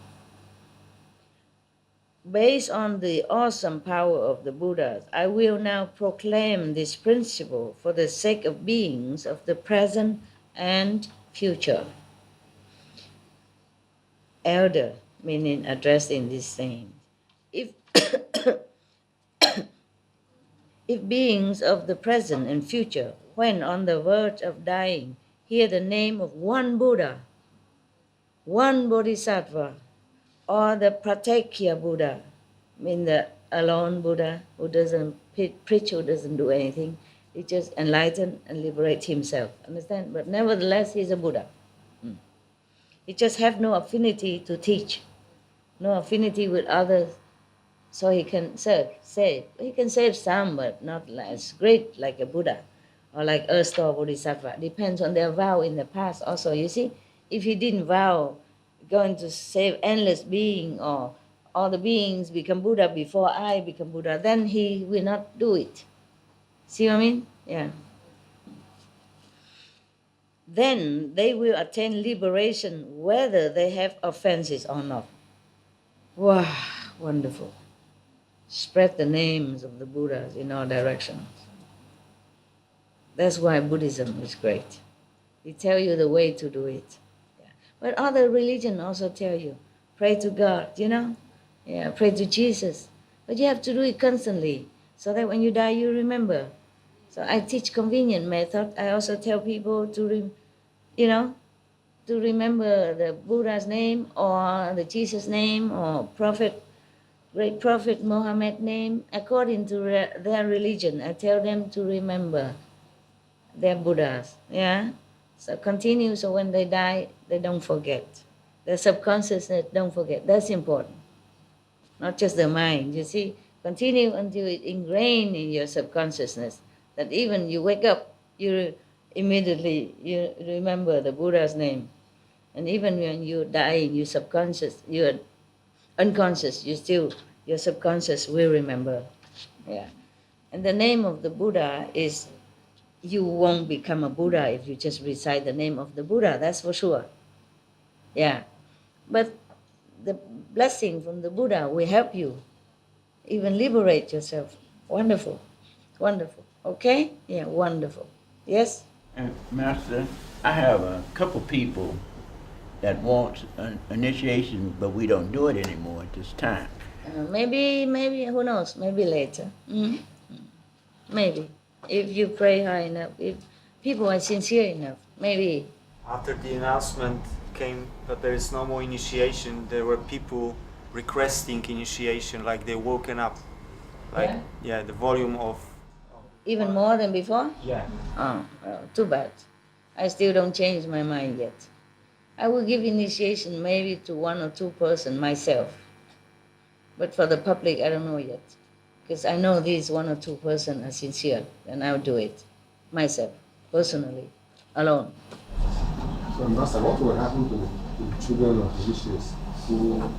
Based on the awesome power of the Buddhas, I will now proclaim this principle for the sake of beings of the present and future. elder, meaning addressing these saints. If if beings of the present and future, when on the verge of dying, hear the name of one Buddha, one Bodhisattva, or the Pratyekya Buddha, mean the alone Buddha who doesn't preach, who doesn't do anything, he just enlighten and liberate himself. Understand? But nevertheless, he's a Buddha. He just have no affinity to teach, no affinity with others, so he can save. He can save some, but not as great like a Buddha or like EARTHSTORE Bodhisattva. Depends on their vow in the past also. You see, if he didn't vow going to save endless being or all the beings become Buddha before I become Buddha, then he will not do it. See what I mean? Yeah. Then they will attain liberation whether they have offenses or not. Wow, wonderful. Spread the names of the Buddhas in all directions. That's why Buddhism is great. They tell you the way to do it. Yeah. But other religions also tell you, pray to God, you know? Yeah, pray to Jesus. But you have to do it constantly, so that when you die, you remember. So I teach convenient method. I also tell people to, to remember the Buddha's name or the Jesus name or great Prophet Muhammad's name according to their religion. I tell them to remember their Buddhas. Yeah. So continue. So when they die, they don't forget. The subconsciousness don't forget. That's important. Not just the mind. You see, continue until it ingrained in your subconsciousness. That even you wake up, you immediately you remember the Buddha's name, and even when you're dying, you're unconscious. Your subconscious will remember. Yeah, and the name of the Buddha is. You won't become a Buddha if you just recite the name of the Buddha. That's for sure. Yeah, but the blessing from the Buddha will help you even liberate yourself. Wonderful, wonderful. Okay? Yeah, wonderful. Yes? Master, I have a couple people that want an initiation, but we don't do it anymore at this time. Maybe, who knows? Maybe later. Maybe. If you pray high enough, if people are sincere enough, maybe. After the announcement came that there is no more initiation, there were people requesting initiation, like they woken up. Like, yeah, the volume of... Even more than before? Yeah. Oh, well, too bad. I still don't change my mind yet. I will give initiation maybe to 1 or 2 persons myself. But for the public, I don't know yet. Because I know these 1 or 2 persons are sincere, and I'll do it myself, personally, alone. So, Master, what will happen to the children of initiates who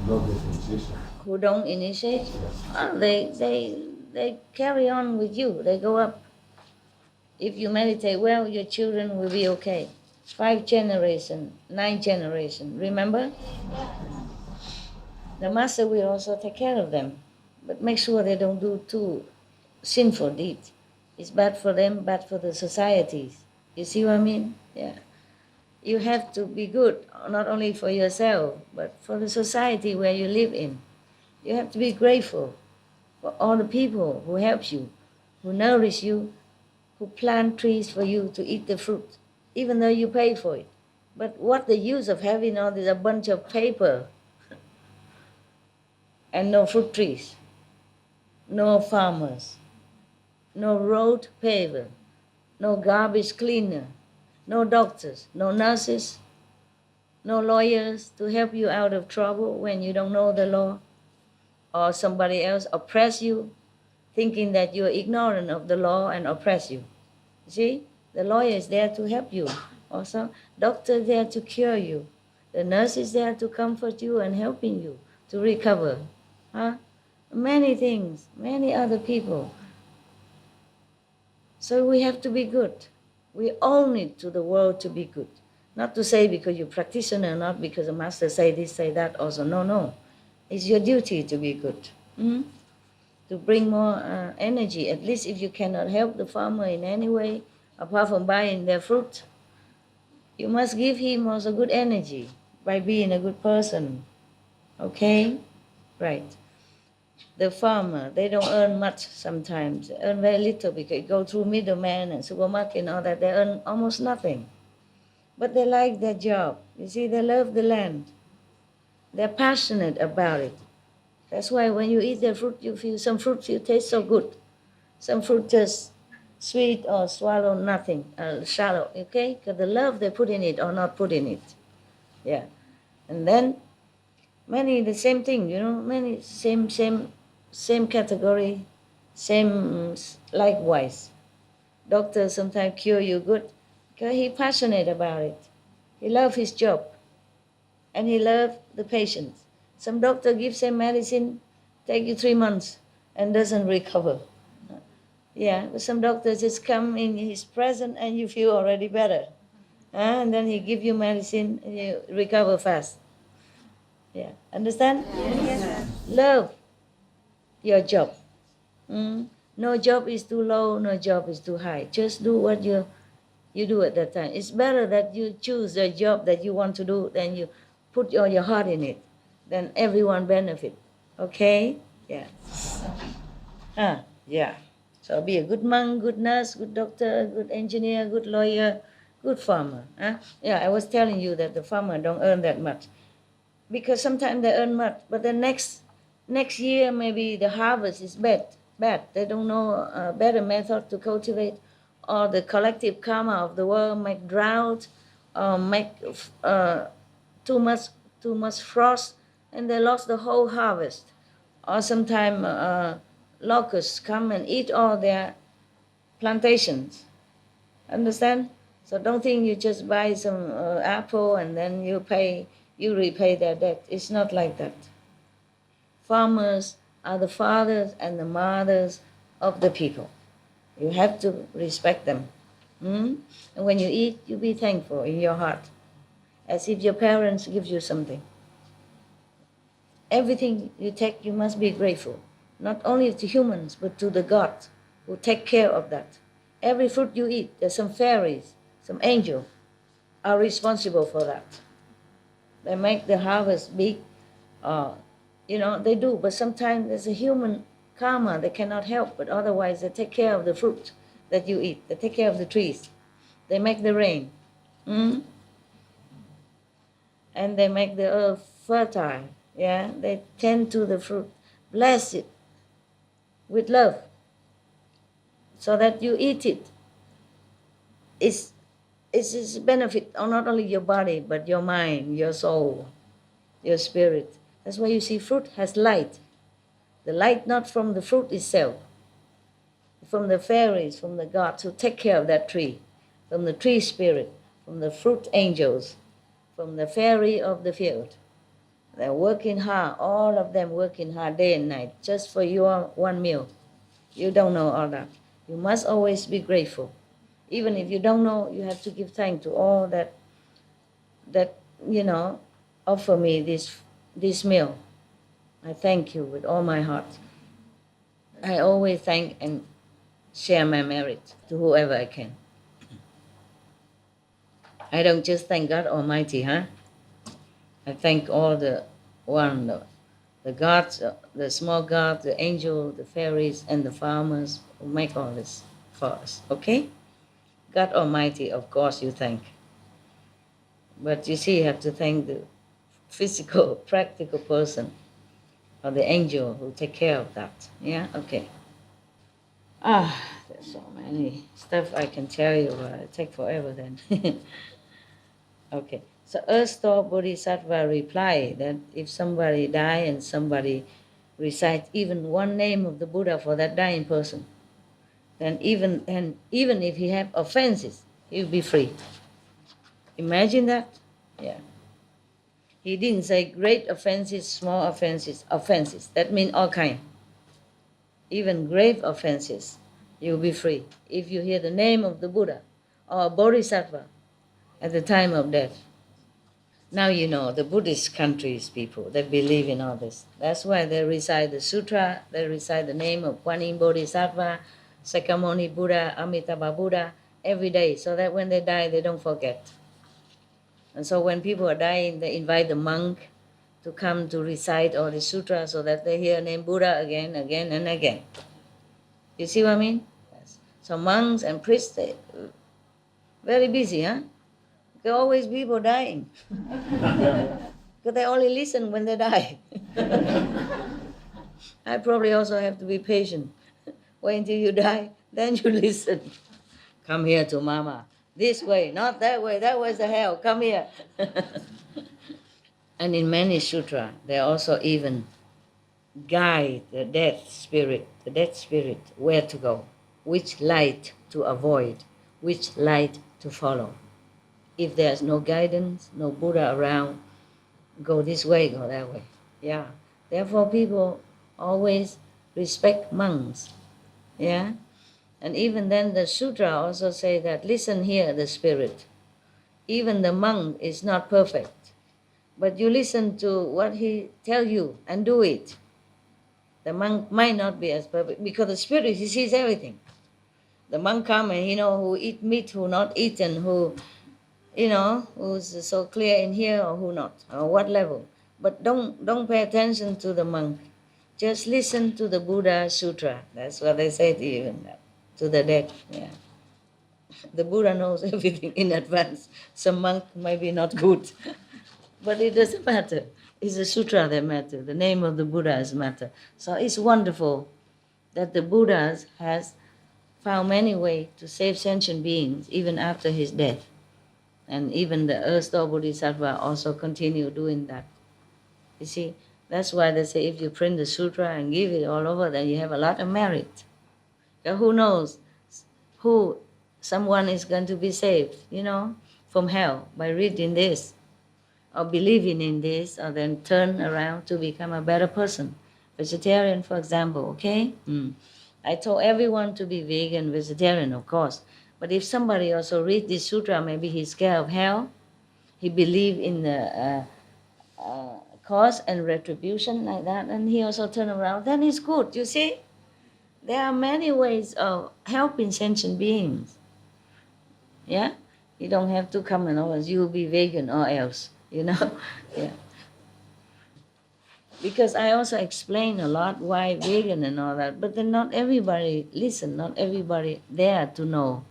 don't get initiation? Who don't initiate? Oh, they carry on with you. They go up. If you meditate well, your children will be okay. 5 generations, 9 generations. Remember? The Master will also take care of them. But make sure they don't do too sinful deeds. It's bad for them, bad for the societies. You see what I mean? Yeah. You have to be good, not only for yourself, but for the society where you live in. You have to be grateful for all the people who help you, who nourish you, who plant trees for you to eat the fruit, even though you pay for it. But what the use of having all this a bunch of paper and no fruit trees? No farmers, no road paver, no garbage cleaner, no doctors, no nurses, no lawyers to help you out of trouble when you don't know the law, or somebody else oppress you, thinking that you're ignorant of the law and oppress you. See, the lawyer is there to help you. Also, doctor is there to cure you. The nurse is there to comfort you and helping you to recover. Huh? Many things, many other people. So we have to be good. We owe it to the world to be good. Not to say because you're practitioner, not because the Master say this, say that also. No. It's your duty to be good. To bring more energy. At least if you cannot help the farmer in any way, apart from buying their fruit, you must give him also good energy. by being a good person. Okay? Right. The farmer, they don't earn much sometimes. They earn very little because they go through middlemen and supermarket and all that. They earn almost nothing. But they like their job. You see, they love the land. They're passionate about it. That's why when you eat their fruit, you feel some fruits you taste so good. Some fruit just sweet or swallow nothing, shallow, okay? Because the love they put in it or not put in it. Yeah. And then many the same thing, you know, many same category, same likewise. Doctor sometimes cure you good because he passionate about it. He love his job and he love the patient. Some doctor gives him medicine, take you 3 months and doesn't recover. Yeah, but some doctors just come in his presence and you feel already better. And then he give you medicine and you recover fast. Yeah, understand? Yes. Love your job. No job is too low, no job is too high. Just do what you do at that time. It's better that you choose the job that you want to do than you put all your heart in it. Then everyone benefit. Okay? Yeah. Yeah. So be a good monk, good nurse, good doctor, good engineer, good lawyer, good farmer. Yeah, I was telling you that the farmer don't earn that much. Because sometimes they earn much, but the next year maybe the harvest is bad. They don't know a better method to cultivate, or the collective karma of the world make drought, or make too much frost, and they lost the whole harvest. Or sometimes locusts come and eat all their plantations. Understand? So don't think you just buy some apple and then you repay their debt. It's not like that. Farmers are the fathers and the mothers of the people. You have to respect them. And when you eat, you be thankful in your heart, as if your parents give you something. Everything you take, you must be grateful, not only to humans, but to the God who take care of that. Every fruit you eat, there's some fairies, some angels are responsible for that. They make the harvest big, they do, but sometimes there's a human karma they cannot help, but otherwise they take care of the fruit that you eat. They take care of the trees. They make the rain. And they make the earth fertile. Yeah, they tend to the fruit, bless it with love, so that you eat it. It's a benefit on not only your body, but your mind, your soul, your spirit. That's why you see fruit has light. The light not from the fruit itself, from the fairies, from the gods who take care of that tree, from the tree spirit, from the fruit angels, from the fairy of the field. They're working hard, all of them working hard day and night, just for your one meal. You don't know all that. You must always be grateful. Even if you don't know, you have to give thanks to all that offer me this meal. I thank you with all my heart. I always thank and share my merit to whoever I can. I don't just thank God Almighty, I thank all the gods, the small gods, the angels, the fairies, and the farmers who make all this for us, okay? God Almighty, of course, you thank. But you see, you have to thank the physical, practical person, or the angel who take care of that. Yeah? Okay. There's so many stuff I can tell you, but it take forever then. Okay. So EARTHSTORE Bodhisattva replied that if somebody die and somebody recite even one name of the Buddha for that dying person, then even if he have offenses, he will be free. Imagine that? Yeah. He didn't say great offenses, small offenses, offenses. That means all kind. Even grave offenses, you'll be free if you hear the name of the Buddha or Bodhisattva at the time of death. Now you know the Buddhist countries, people, they believe in all this. That's why they recite the sutra, they recite the name of Guanyin Bodhisattva, Sakyamuni Buddha, Amitabha Buddha every day, so that when they die, they don't forget. And so when people are dying, they invite the monk to come to recite all the sutras so that they hear name Buddha again, again, and again. You see what I mean? Yes. So monks and priests, they very busy, huh? There are always people dying. Because they only listen when they die. I probably also have to be patient. Wait until you die, then you listen. Come here to Mama. This way, not that way. That way's the hell. Come here. And in many sutras, they also even guide the dead spirit, where to go, which light to avoid, which light to follow. If there's no guidance, no Buddha around, go this way, go that way. Yeah. Therefore, people always respect monks. Yeah. And even then, the sutra also say that listen here, the spirit. Even the monk is not perfect, but you listen to what he tell you and do it. The monk might not be as perfect because the spirit, he sees everything. The monk come and he know who eat meat, who not eat, and who, who's so clear in here or who not, or what level. But don't pay attention to the monk. Just listen to the Buddha Sutra. That's what they say to you, to the dead. Yeah. The Buddha knows everything in advance. Some monk may be not good, but it doesn't matter. It's the sutra that matters. The name of the Buddhas matter. So it's wonderful that the Buddhas has found many ways to save sentient beings even after his death. And even the EARTHSTORE Bodhisattva also continue doing that. You see, that's why they say if you print the sutra and give it all over, then you have a lot of merit. Because who knows who someone is going to be saved, from hell by reading this, or believing in this, or then turn around to become a better person. Vegetarian, for example, okay? I told everyone to be vegan, vegetarian, of course. But if somebody also read this sutra, maybe he's scared of hell, he believes in the cause and retribution like that, and he also turn around, then it's good, you see? There are many ways of helping sentient beings. Yeah? You don't have to come and always, you be vegan or else, Yeah. Because I also explain a lot why vegan and all that, but then not everybody listen, not everybody there to know.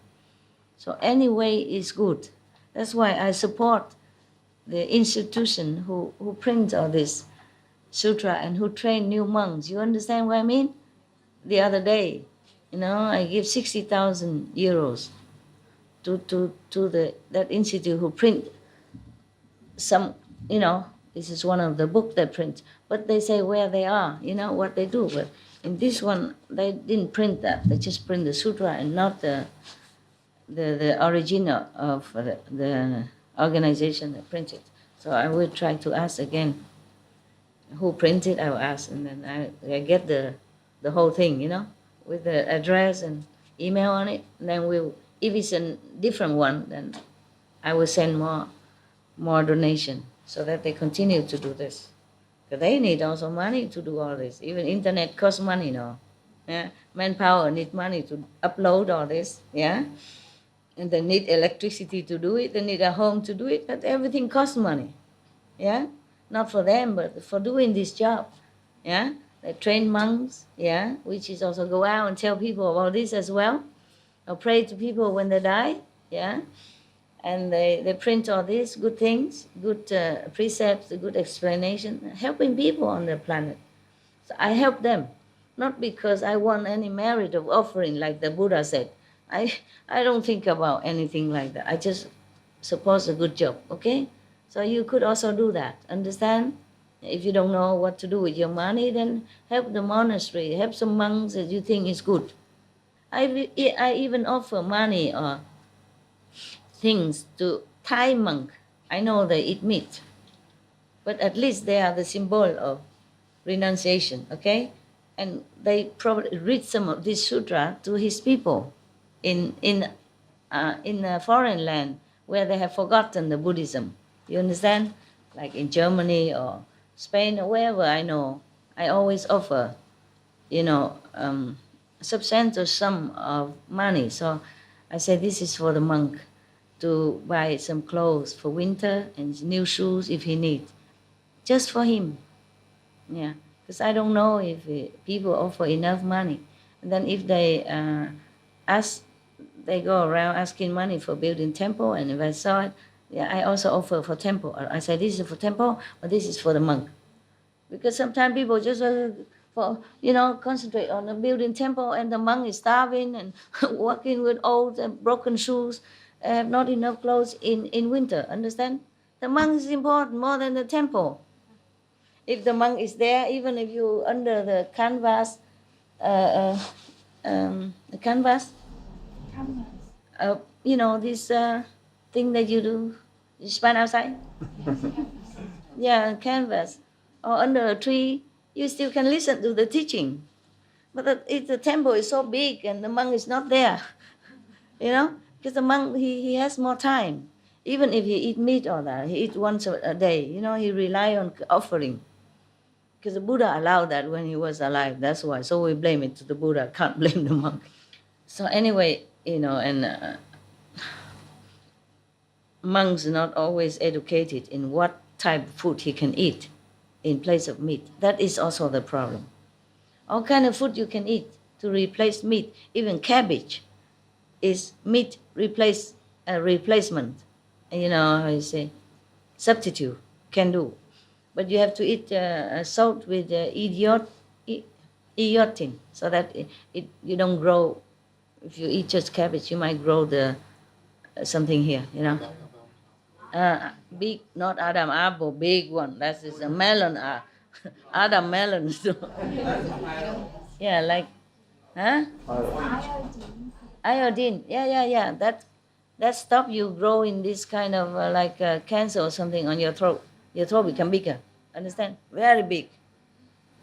So any way is good. That's why I support the institution who print all this sutra and who train new monks. You understand what I mean? The other day, I give 60,000 euros to that institute who print some, this is one of the books they print, but they say where they are, what they do. But in this one, they didn't print that. They just print the sutra and not the original of the organization that printed. So I will try to ask again who printed. I will ask, and then I get the whole thing, with the address and email on it. And then if it's a different one, then I will send more donation so that they continue to do this. Because they need also money to do all this. Even internet costs money now. Yeah? Manpower need money to upload all this. Yeah? And they need electricity to do it. They need a home to do it. But everything costs money. Yeah? Not for them, but for doing this job. Yeah? They train monks, which is also go out and tell people about this as well. Or pray to people when they die. Yeah? And they print all these good things, good precepts, good explanation, helping people on the planet. So I help them, not because I want any merit of offering, like the Buddha said. I don't think about anything like that. I just suppose a good job, okay? So you could also do that, understand? If you don't know what to do with your money, then help the monastery, help some monks that you think is good. I even offer money or things to Thai monk. I know they eat meat, but at least they are the symbol of renunciation, okay? And they probably read some of this sutra to his people in a foreign land where they have forgotten the Buddhism. You understand? Like in Germany or Spain or wherever I know, I always offer, substantial sum of money. So I say this is for the monk to buy some clothes for winter and new shoes if he needs, just for him. Yeah, because I don't know if people offer enough money. And then if they they go around asking money for building temple, and if I saw it, yeah, I also offer for temple. I say, this is for temple, or this is for the monk. Because sometimes people just concentrate on the building temple, and the monk is starving and walking with old and broken shoes, have not enough clothes in winter. Understand? The monk is important more than the temple. If the monk is there, even if you under the canvas, the canvas, this thing that you do, you span outside. Yeah, canvas, or under a tree, you still can listen to the teaching. But if the temple is so big and the monk is not there, because the monk, he has more time. Even if he eat meat or that, he eat once a day, he rely on offering. Because the Buddha allowed that when he was alive, that's why. So we blame it to the Buddha, can't blame the monk. So anyway, and monks not always educated in what type of food he can eat in place of meat. That is also the problem. All kind of food you can eat to replace meat. Even cabbage is meat replacement. How you say, substitute, can do. But you have to eat salt with earthin, so that you don't grow. If you eat just cabbage, you might grow something here, Big, not Adam apple, big one. That is a melon. Adam melon. Yeah, like, huh? Iodine. Yeah. That stop you grow in this kind of cancer or something on your throat. Your throat become bigger. Understand? Very big.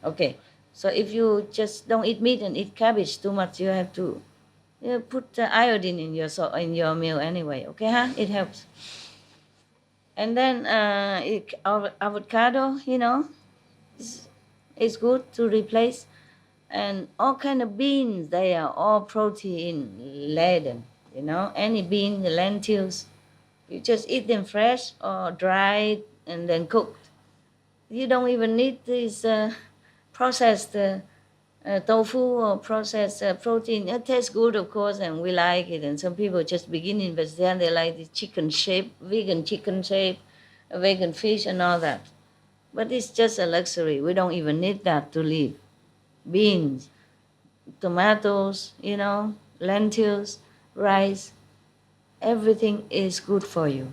Okay. So if you just don't eat meat and eat cabbage too much, you have to put iodine in your meal anyway. Okay, huh? It helps. And then avocado, is good to replace. And all kind of beans, they are all protein laden. Any bean, the lentils, you just eat them fresh or dried and then cooked. You don't even need this processed tofu or processed protein. It tastes good, of course, and we like it. And some people just begin in vegetarian, they like the chicken shape, vegan chicken shape, vegan fish and all that. But it's just a luxury. We don't even need that to live. Beans, tomatoes, lentils, rice, everything is good for you.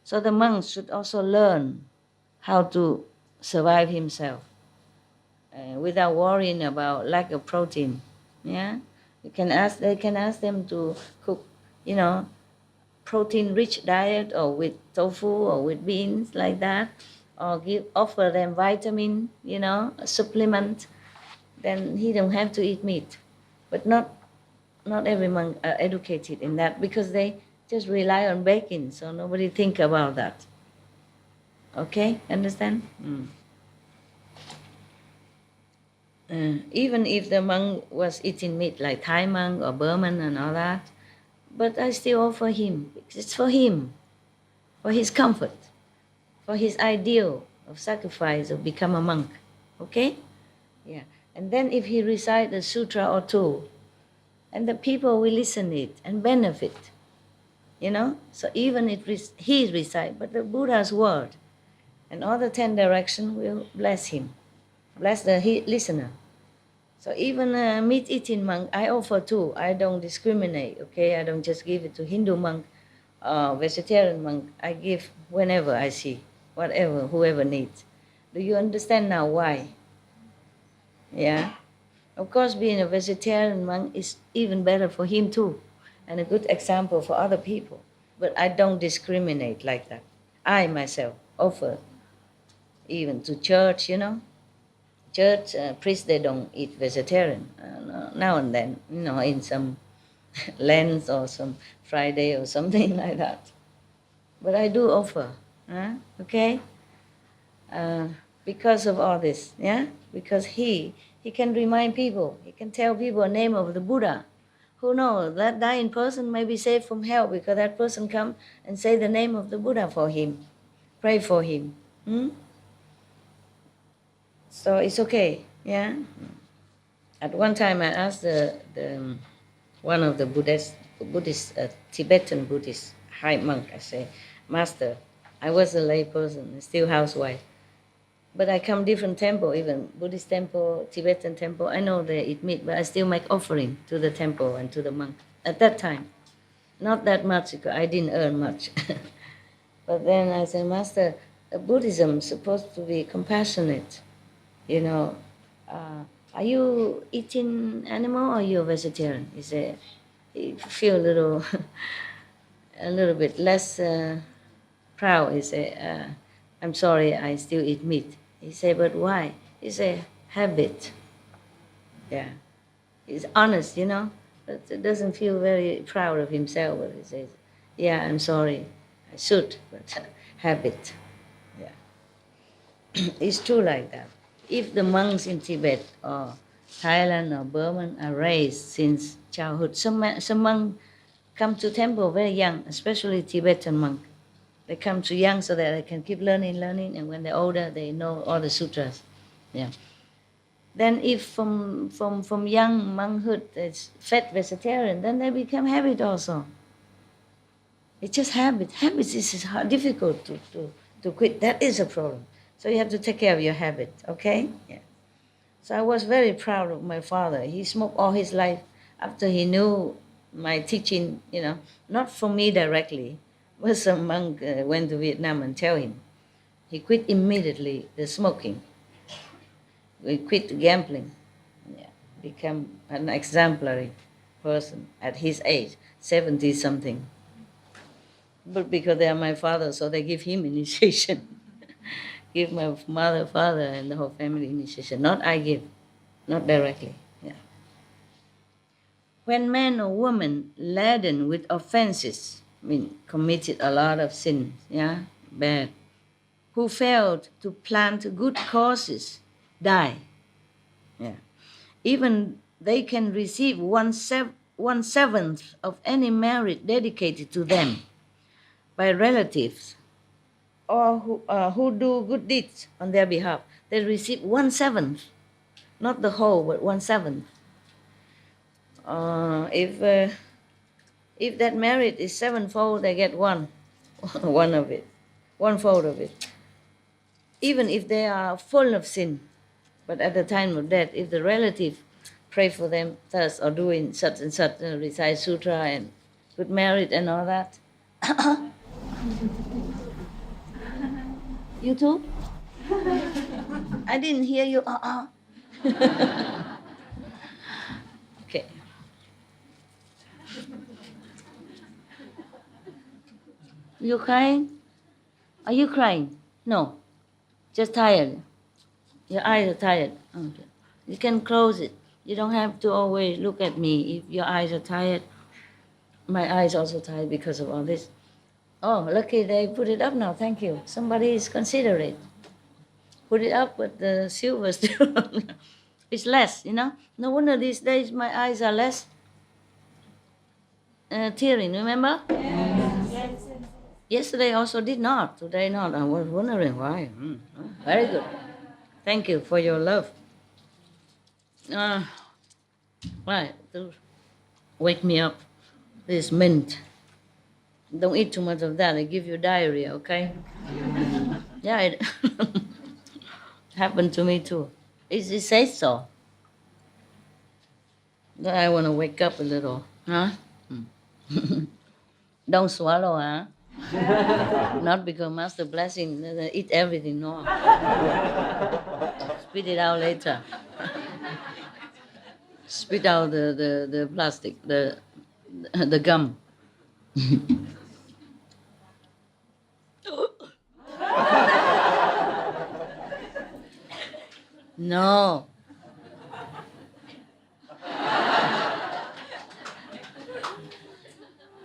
So the monk should also learn how to survive himself without worrying about lack of protein. Yeah, they can ask them to cook, protein-rich diet, or with tofu or with beans like that, or offer them vitamin, a supplement. Then he don't have to eat meat. But not every monk are educated in that, because they just rely on baking, so nobody think about that. Okay, understand? Even if the monk was eating meat, like Thai monk or Burman and all that, but I still offer him, because it's for him, for his comfort, for his ideal of sacrifice, of become a monk. Okay? Yeah. And then if he recite a sutra or two, and the people will listen it and benefit, So even if he recite, but the Buddha's word and all the 10 directions will bless him, bless the listener. So even a meat-eating monk, I offer too. I don't discriminate, okay? I don't just give it to Hindu monk or vegetarian monk. I give whenever I see, whatever, whoever needs. Do you understand now why? Yeah? Of course, being a vegetarian monk is even better for him too, and a good example for other people. But I don't discriminate like that. I myself offer, even to church, Church priests, they don't eat vegetarian. Now and then, in some Lent or some Friday or something like that. But I do offer, okay? Because of all this, yeah? Because he can remind people, he can tell people the name of the Buddha, Who knows? That dying person may be saved from hell because that person come and say the name of the Buddha for him, pray for him. Hmm? So it's okay, yeah? At one time I asked one of the Buddhist Tibetan Buddhist high monk, I say, Master, I was a lay person, still housewife, but I come different temple, even Buddhist temple, Tibetan temple, I know they eat meat, but I still make offering to the temple and to the monk. At that time, not that much, because I didn't earn much. But then I said, Master, Buddhism is supposed to be compassionate, you know. Are you eating animal or are you a vegetarian? He said, he feel a little bit less proud. He said, I'm sorry, I still eat meat. He said, but why? He said, habit. Yeah. He's honest, you know, but doesn't feel very proud of himself. But he says, yeah, I'm sorry, I should, but habit. Yeah. It's true like that. If the monks in Tibet or Thailand or Burma are raised since childhood, some monks come to temple very young, especially Tibetan monk. They come too young so that they can keep learning, and when they're older, they know all the sutras. Yeah. Then if from young monkhood it's fed vegetarian, then they become habit also. It's just habit. Habits is difficult to quit. That is a problem. So you have to take care of your habit, okay? Yeah. So I was very proud of my father. He smoked all his life after he knew my teaching, you know, not from me directly, but some monk went to Vietnam and tell him. He quit immediately the smoking. We quit gambling. Yeah. Become an exemplary person at his age, 70 something. But because they are my father, so they give him initiation. Give my mother, father, and the whole family initiation. Not I give, not directly. Yeah. When man or woman laden with offenses, committed a lot of sins, yeah, bad, who failed to plant good causes, die. Yeah. Even they can receive 1/7 of any merit dedicated to them by relatives or who do good deeds on their behalf. They receive 1/7, not the whole, but 1/7. If that merit is 7-fold, they get one of it, 1/4 of it. Even if they are full of sin, but at the time of death, if the relative pray for them thus or doing such and such, recite sutra and good merit and all that. You too? I didn't hear you. Okay. You crying? Are you crying? No. Just tired. Your eyes are tired. Okay. You can close it. You don't have to always look at me if your eyes are tired. My eyes also tired because of all this. Oh, lucky they put it up now. Thank you. Somebody is considerate. Put it up, but the silver still it's less, you know. No wonder these days my eyes are less tearing. Remember? Yes. Yesterday also did not. Today not. I was wondering why. Very good. Thank you for your love. Right, to wake me up. This mint. Don't eat too much of that. It give you diarrhea, okay? Yeah, it happened to me too. It says so. But I want to wake up a little, huh? Don't swallow, huh? Not because Master blessing, eat everything, no. Spit it out later. Spit out the plastic, the gum. No.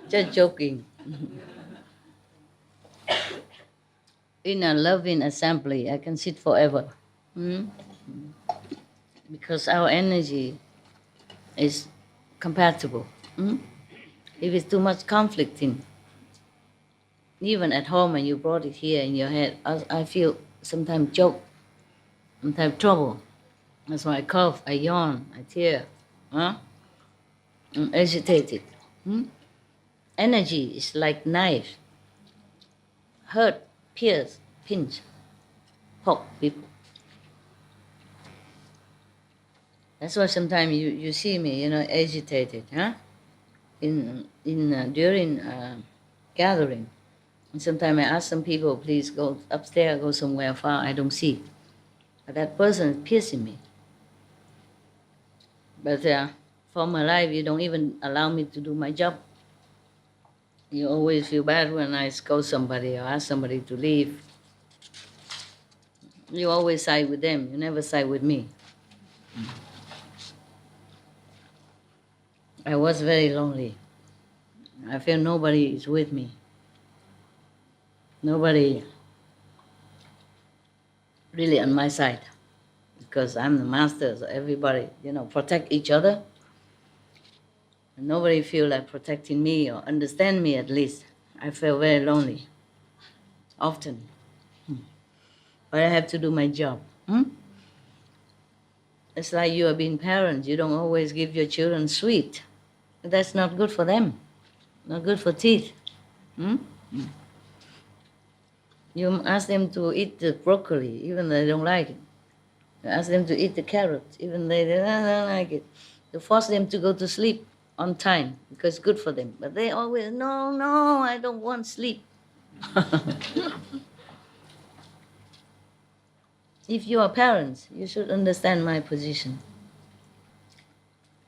Just joking. In a loving assembly, I can sit forever. Because our energy is compatible. Hmm? If it's too much conflicting, even at home when you brought it here in your head, I feel sometimes choke, sometimes trouble. That's why I cough, I yawn, I tear. Huh? I'm agitated. Hmm? Energy is like knife. Hurt, pierce, pinch, poke people. That's why sometimes you see me, agitated, huh? During gathering. And sometimes I ask some people, please go upstairs, go somewhere far, I don't see. But that person is piercing me. But for my life, you don't even allow me to do my job. You always feel bad when I scold somebody or ask somebody to leave. You always side with them, you never side with me. I was very lonely. I feel nobody is with me. Nobody really on my side. Because I'm the master, so everybody, protect each other. And nobody feel like protecting me or understand me at least. I feel very lonely, often. But I have to do my job. It's like you are being parents. You don't always give your children sweet. That's not good for them. Not good for teeth. You ask them to eat the broccoli, even though they don't like it. You ask them to eat the carrot, even though they don't like it. You force them to go to sleep on time, because it's good for them. But they always, no, I don't want sleep. If you are parents, you should understand my position.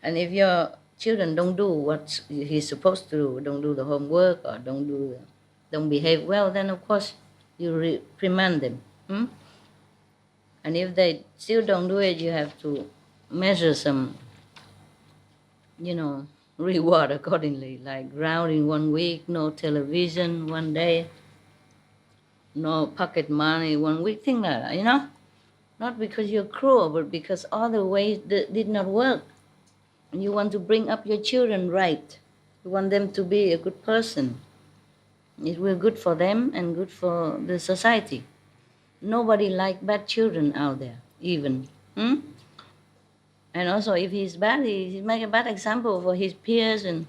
And if your children don't do what he's supposed to do, don't do the homework or don't behave well, then of course you reprimand them. And if they still don't do it, you have to measure some, reward accordingly, like grounding 1 week, no television 1 day, no pocket money 1 week, thing like that, Not because you're cruel, but because other ways did not work. And you want to bring up your children right. You want them to be a good person. It will be good for them and good for the society. Nobody likes bad children out there, even. And also, if he's bad, he make a bad example for his peers and,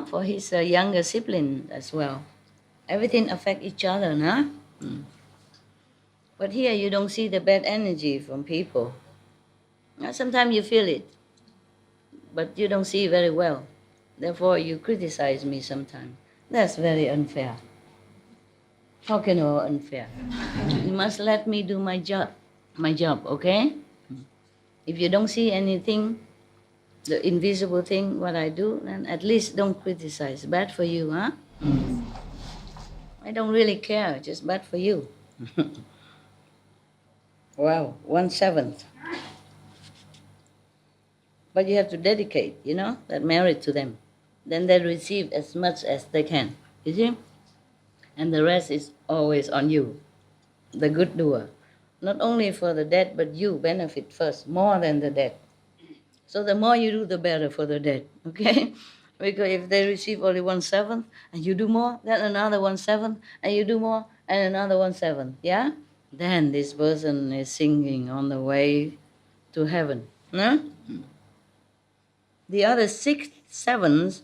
for his younger sibling as well. Everything affect each other, huh? But here you don't see the bad energy from people. Sometimes you feel it, but you don't see very well. Therefore, you criticize me sometimes. That's very unfair. How can you unfair? You must let me do my job, okay? If you don't see anything, the invisible thing, what I do, then at least don't criticize. Bad for you, huh? I don't really care, just bad for you. Wow, 1/7. But you have to dedicate, that merit to them. Then they receive as much as they can, you see? And the rest is always on you, the good doer. Not only for the dead, but you benefit first, more than the dead. So the more you do, the better for the dead, okay? Because if they receive only 1/7, and you do more, then another 1/7, and you do more, and another 1/7, yeah? Then this person is singing on the way to heaven. No? The other 6/7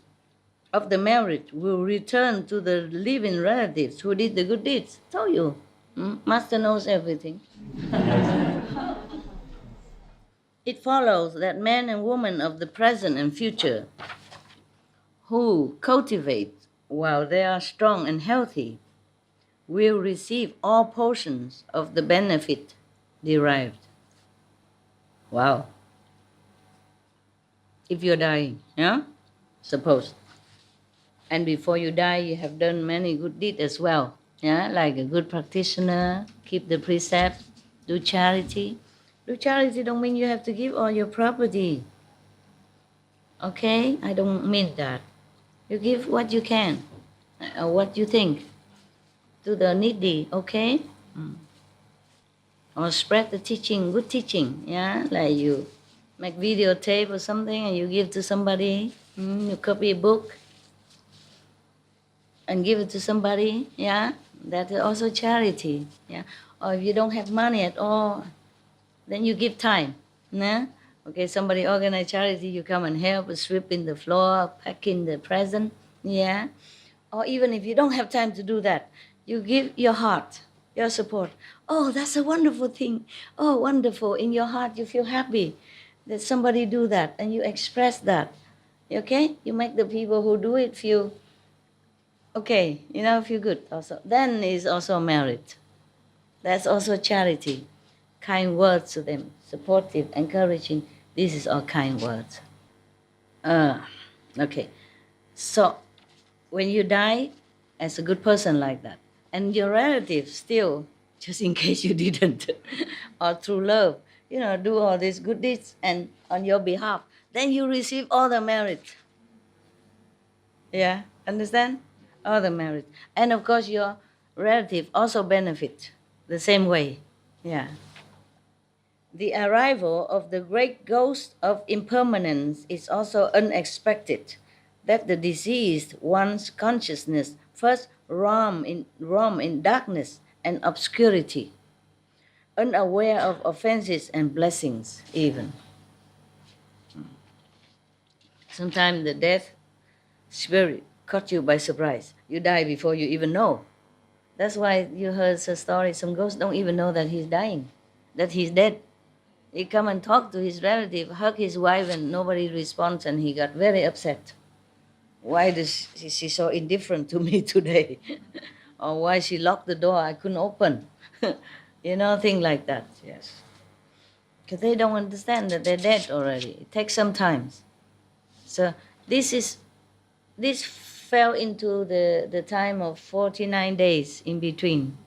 of the merit will return to the living relatives who did the good deeds. Told you. Master knows everything. It follows that men and women of the present and future who cultivate while they are strong and healthy will receive all portions of the benefit derived. Wow. If you're dying, yeah? Suppose. And before you die, you have done many good deeds as well, yeah? Like a good practitioner, keep the precept, do charity. Do charity don't mean you have to give all your property. Okay? I don't mean that. You give what you can, or what you think, to the needy, okay? Or spread the teaching, good teaching, yeah? Like you make videotape or something and you give to somebody, you copy a book and give it to somebody, yeah, that is also charity, yeah. Or if you don't have money at all, then you give time, yeah. Okay, somebody organize charity, you come and help, sweeping the floor, packing the present, yeah. Or even if you don't have time to do that, you give your heart, your support. Oh, that's a wonderful thing. Oh, wonderful. In your heart, you feel happy that somebody do that, and you express that. Okay? You make the people who do it feel okay, feel good also. Then is also merit. That's also charity. Kind words to them, supportive, encouraging. This is all kind words. Okay. So, when you die as a good person like that, and your relatives still, just in case you didn't, or through love, do all these good deeds and on your behalf, then you receive all the merit. Yeah, understand? All the merit. And of course, your relative also benefit the same way. Yeah. The arrival of the great ghost of impermanence is also unexpected, that the deceased one's consciousness first roam in darkness and obscurity, unaware of offenses and blessings even. Sometimes the death spirit caught you by surprise. You die before you even know. That's why you heard a story, some ghosts don't even know that he's dying, that he's dead. He come and talk to his relative, hug his wife, and nobody responds, and he got very upset. Why is she so indifferent to me today? Or why she locked the door, I couldn't open. Things like that, yes. Because they don't understand that they're dead already. It takes some time. So this fell into the time of 49 days in between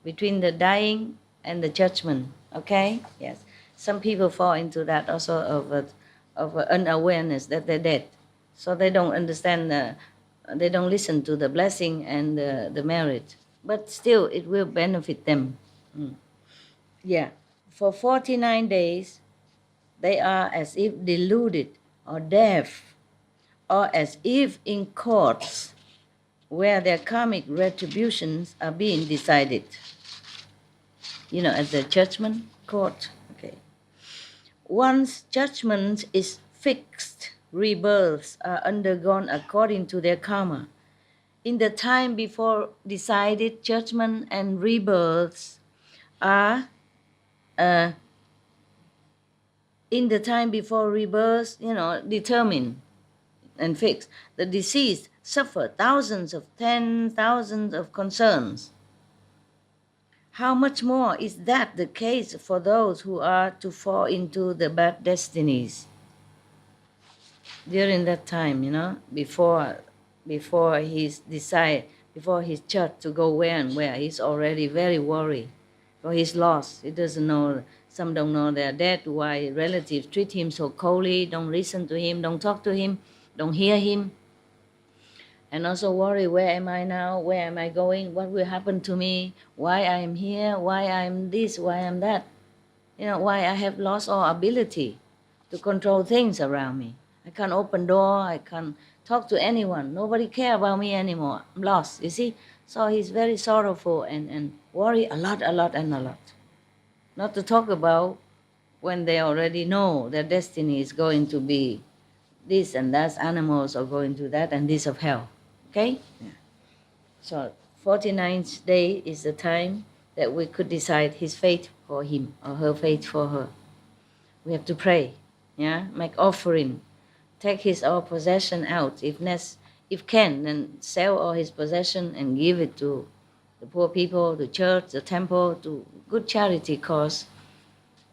the dying and the judgment, okay? Yes. Some people fall into that also of unawareness that they're dead. So they don't understand, they don't listen to the blessing and the merit. But still, it will benefit them. Yeah. For 49 days, they are as if deluded or deaf, or as if in courts where their karmic retributions are being decided. At the judgment court. Okay. Once judgment is fixed, rebirths are undergone according to their karma. In the time before decided, judgment and rebirths are in the time before rebirths, determined and fixed. The deceased suffer thousands of thousands of concerns. How much more is that the case for those who are to fall into the bad destinies? During that time, before he's judged to go where and where, he's already very worried. For he's lost. He doesn't know, some don't know they're dead, why relatives treat him so coldly, don't listen to him, don't talk to him, don't hear him. And also worry, where am I now? Where am I going? What will happen to me? Why I am here? Why I am this? Why I am that? Why I have lost all ability to control things around me. I can't open door. I can't talk to anyone. Nobody care about me anymore. I'm lost, you see? So he's very sorrowful and worry a lot. Not to talk about when they already know their destiny is going to be this and that, animals are going to that and this of hell. Okay? Yeah. So 49th day is the time that we could decide his fate for him or her fate for her. We have to pray, make offering, take his all possession out. If can, then sell all his possession and give it to the poor people, the church, the temple, to good charity cause.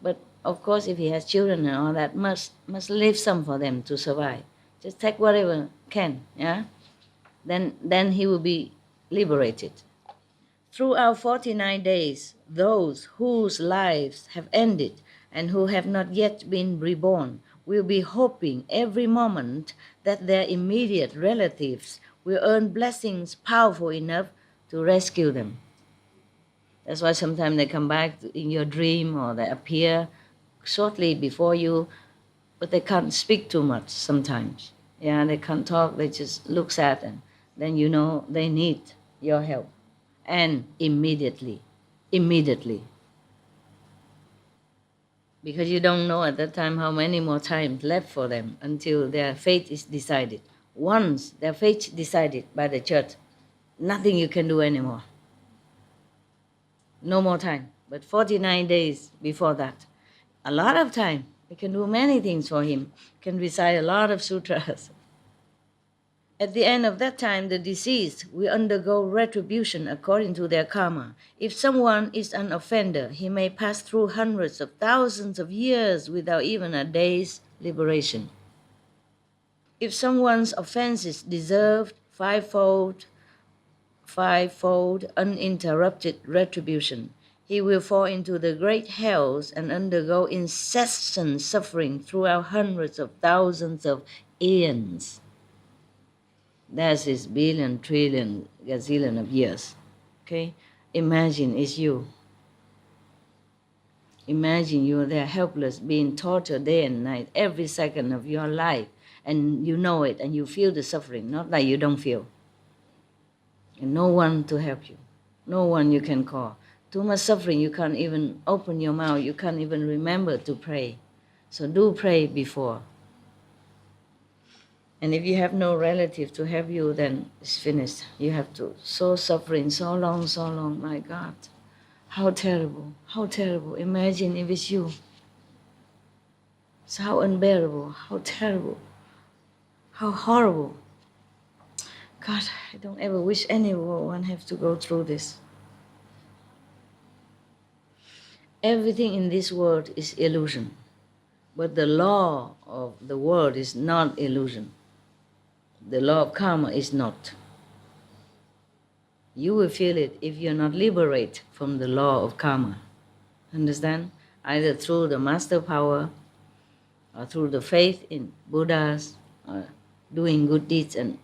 But of course, if he has children and all that, must leave some for them to survive. Just take whatever can, Then he will be liberated. Throughout 49 days, those whose lives have ended and who have not yet been reborn will be hoping every moment that their immediate relatives will earn blessings powerful enough to rescue them. That's why sometimes they come back in your dream or they appear shortly before you but they can't speak too much sometimes. Yeah, they can't talk, they just look sad, and then you know they need your help. And immediately. Because you don't know at that time how many more times left for them until their fate is decided. Once their fate decided by the church, nothing you can do anymore. No more time. But 49 days before that, a lot of time. We can do many things for him. Can recite a lot of sutras. At the end of that time, the deceased will undergo retribution according to their karma. If someone is an offender, he may pass through hundreds of thousands of years without even a day's liberation. If someone's offenses deserved fivefold uninterrupted retribution, he will fall into the great hells and undergo incessant suffering throughout hundreds of thousands of eons. That is billion, trillion, gazillion of years. Okay? Imagine it's you. Imagine you're there helpless, being tortured day and night, every second of your life, and you know it, and you feel the suffering, not like you don't feel. And no one to help you, no one you can call. Too much suffering, you can't even open your mouth, you can't even remember to pray. So do pray before. And if you have no relative to help you, then it's finished. You have to, so suffering, so long, my God. How terrible, how terrible. Imagine if it's you. It's how unbearable, how terrible, how horrible. God, I don't ever wish anyone have to go through this. Everything in this world is illusion, but the law of the world is not illusion. The law of karma is not. You will feel it if you're not liberated from the law of karma. Understand? Either through the master power or through the faith in Buddhas or doing good deeds, and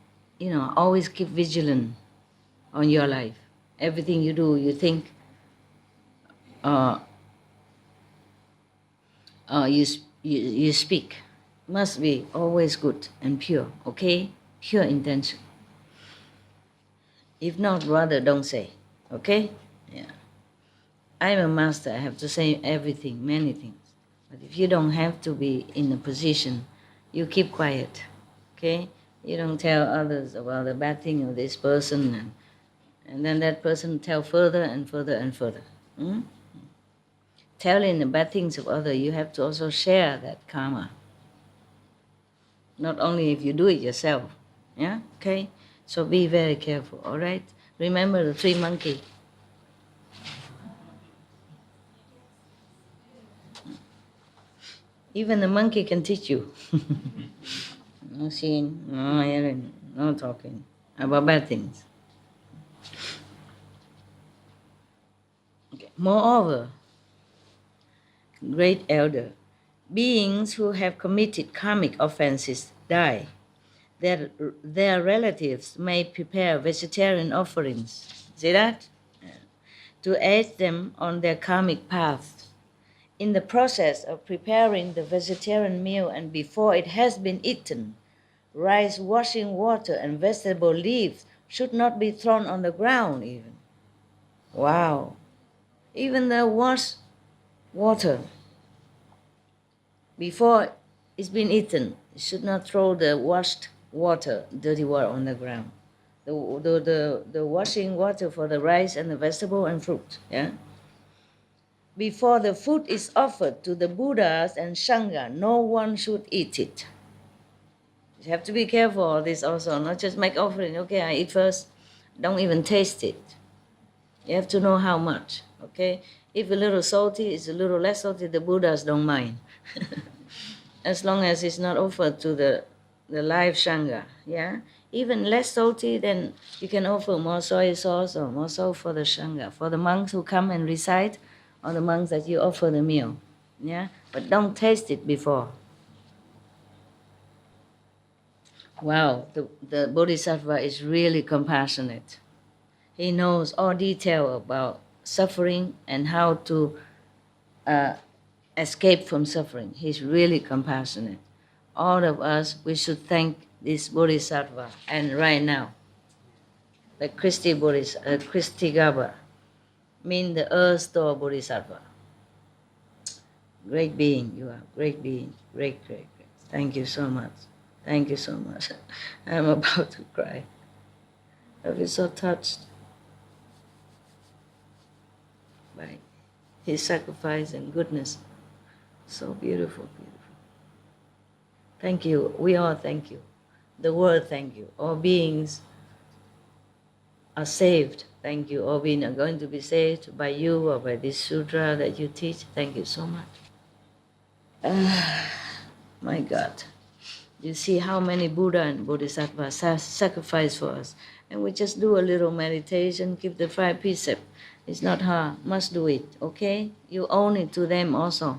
always keep vigilant on your life. Everything you do, you think, you speak must be always good and pure, okay? Pure intention. If not, rather don't say, okay? Yeah. I'm a master, I have to say everything, many things. But if you don't have to be in a position, you keep quiet, okay? You don't tell others about the bad thing of this person, and then that person tell further and further and further. Telling the bad things of others, you have to also share that karma. Not only if you do it yourself, yeah? Okay? So be very careful, all right? Remember the three monkeys. Even the monkey can teach you. No seeing, no hearing, no talking about bad things. Okay. Moreover, great elder, beings who have committed karmic offenses die. Their relatives may prepare vegetarian offerings. See that? To aid them on their karmic path. In the process of preparing the vegetarian meal and before it has been eaten, rice, washing water, and vegetable leaves should not be thrown on the ground even. Wow. Even the washed water, before it's been eaten, you should not throw the washed water, dirty water on the ground. The washing water for the rice and the vegetable and fruit, yeah? Before the food is offered to the Buddhas and Sangha, no one should eat it. You have to be careful of this also, not just make offering, okay, I eat first, don't even taste it. You have to know how much, okay? If a little salty, it's a little less salty, the Buddhas don't mind. As long as it's not offered to the live Sangha, yeah? Even less salty, then you can offer more soy sauce or more salt for the Sangha, for the monks who come and recite, or the monks that you offer the meal, yeah? But don't taste it before. Wow, the Bodhisattva is really compassionate. He knows all detail about suffering and how to escape from suffering. He's really compassionate. All of us, we should thank this Bodhisattva. And right now, the Kristi Gaba means the EARTHSTORE Bodhisattva. Great being, you are. Great being. Great, great, great. Thank you so much. Thank you so much. I'm about to cry. I feel so touched by his sacrifice and goodness. So beautiful, beautiful. Thank you. We all thank you. The world thank you. All beings are saved. Thank you. All beings are going to be saved by you or by this sutra that you teach. Thank you so much. My God. You see how many Buddha and Bodhisattvas sacrifice for us. And we just do a little meditation, keep the 5 precepts. It's not hard. Must do it, okay? You own it to them also.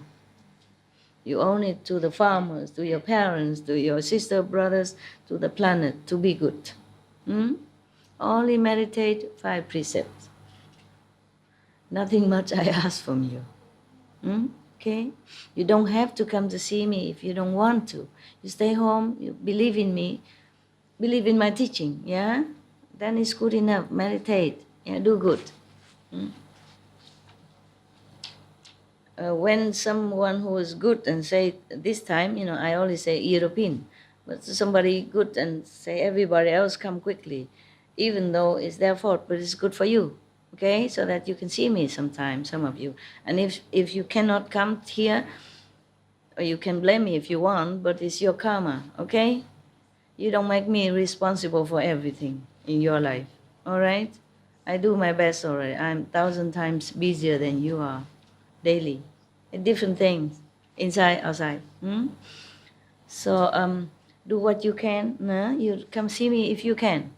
You own it to the farmers, to your parents, to your sister, brothers, to the planet, to be good. Only meditate 5 precepts. Nothing much I ask from you. Okay? You don't have to come to see me if you don't want to. You stay home, you believe in me, believe in my teaching, yeah? Then it's good enough. Meditate, yeah, do good. When someone who is good and say this time, I only say European, but somebody good and say everybody else come quickly, even though it's their fault, but it's good for you, okay? So that you can see me sometime, some of you. And if you cannot come here, or you can blame me if you want, but it's your karma, okay? You don't make me responsible for everything in your life, all right? I do my best already. I'm 1,000 times busier than you are daily. Different things, inside, outside. So do what you can. You come see me if you can.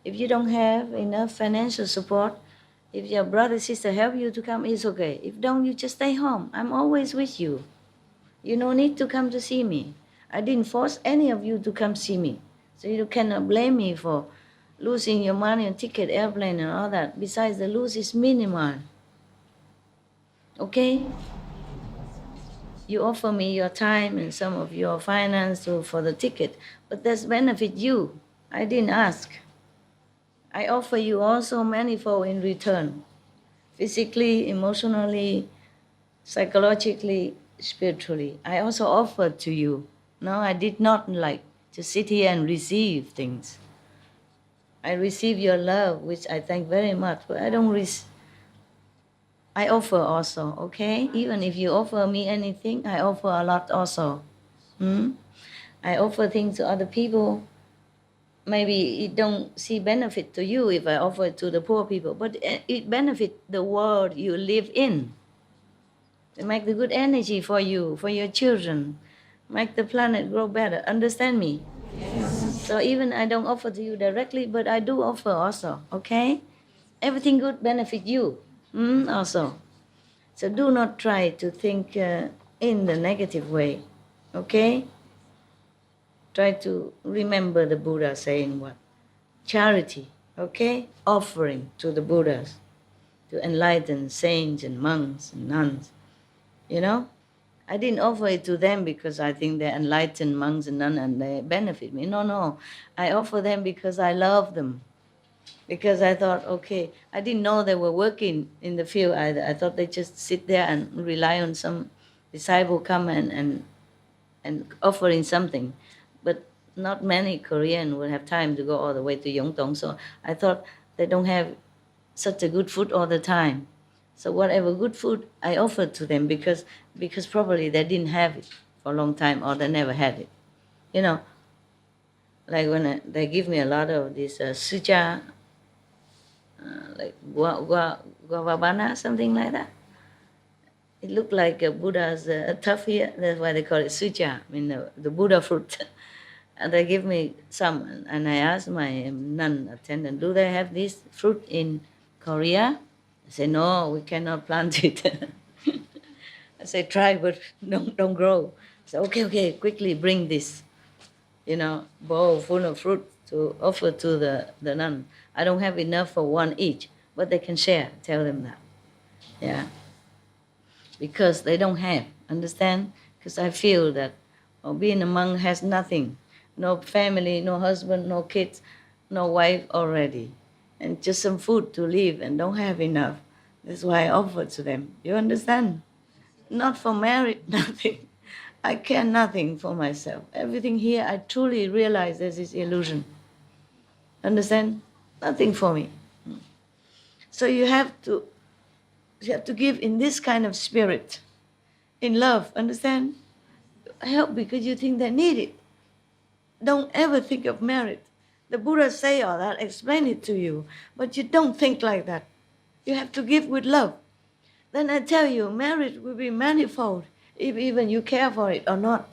If you don't have enough financial support, if your brother, sister help you to come, it's okay. If don't, you just stay home. I'm always with you. You no need to come to see me. I didn't force any of you to come see me. So you cannot blame me for losing your money on ticket, airplane and all that. Besides, the loss is minimal. Okay? You offer me your time and some of your finance for the ticket, but that's benefit you. I didn't ask. I offer you also manifold in return. Physically, emotionally, psychologically, spiritually. I also offered to you. No, I did not like to sit here and receive things. I receive your love, which I thank very much, but I don't I offer also, okay? Even if you offer me anything, I offer a lot also. I offer things to other people. Maybe it don't see benefit to you if I offer it to the poor people, but it benefit the world you live in. It make the good energy for you, for your children. Make the planet grow better. Understand me? Yes. So even I don't offer to you directly, but I do offer also, okay? Everything good benefit you also. So do not try to think in the negative way, okay? Try to remember the Buddha saying what? Charity, okay? Offering to the Buddhas, to enlighten saints and monks and nuns, I didn't offer it to them because I think they're enlightened monks and nuns and they benefit me. No. I offer them because I love them. Because I thought, okay, I didn't know they were working in the field either. I thought they just sit there and rely on some disciple come and offering something. But not many Koreans will have time to go all the way to Yongtong. So I thought they don't have such a good food all the time. So whatever good food I offered to them because probably they didn't have it for a long time or they never had it. Like when they give me a lot of this suja, like guavabana, something like that. It looked like a Buddha's tuft here. That's why they call it suja, the Buddha fruit. And they give me some, and I asked my nun attendant, do they have this fruit in Korea? I say, no, we cannot plant it. I say, try, but don't grow. I say, okay, quickly bring this, bowl full of fruit to offer to the nun. I don't have enough for one each, but they can share. Tell them that. Yeah. because they don't have, understand? Because I feel that being a monk has nothing, no family, no husband, no kids, no wife already, and just some food to live and don't have enough. That's why I offer to them. You understand? Not for marriage, nothing. I care nothing for myself. Everything here, I truly realize this is illusion. Understand? Nothing for me. So you have to give in this kind of spirit, in love, understand? Help because you think they need it. Don't ever think of merit. The Buddha say all that, explain it to you, but you don't think like that. You have to give with love. Then I tell you, merit will be manifold if even you care for it or not.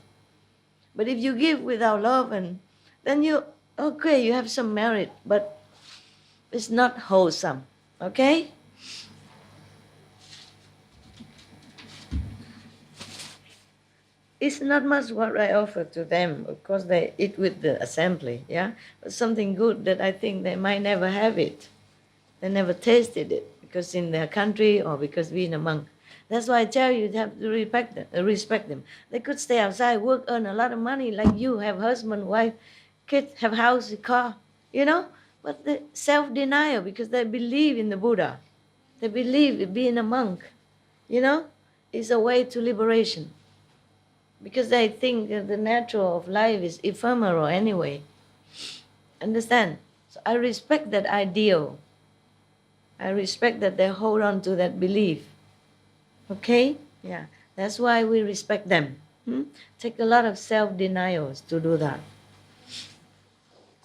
But if you give without love, and then you have some merit, but it's not wholesome, okay? It's not much what I offer to them. Of course, they eat with the assembly, yeah? But something good that I think they might never have it. They never tasted it because in their country or because being a monk. That's why I tell you have to respect them. They could stay outside, work, earn a lot of money like you, have husband, wife, kids, have house, car, you know? But the self-denial because they believe in the Buddha. They believe in being a monk, you know? Is a way to liberation. Because they think that the natural of life is ephemeral anyway. Understand? So I respect that ideal. I respect that they hold on to that belief. Okay? Yeah. That's why we respect them. Take a lot of self-denials to do that.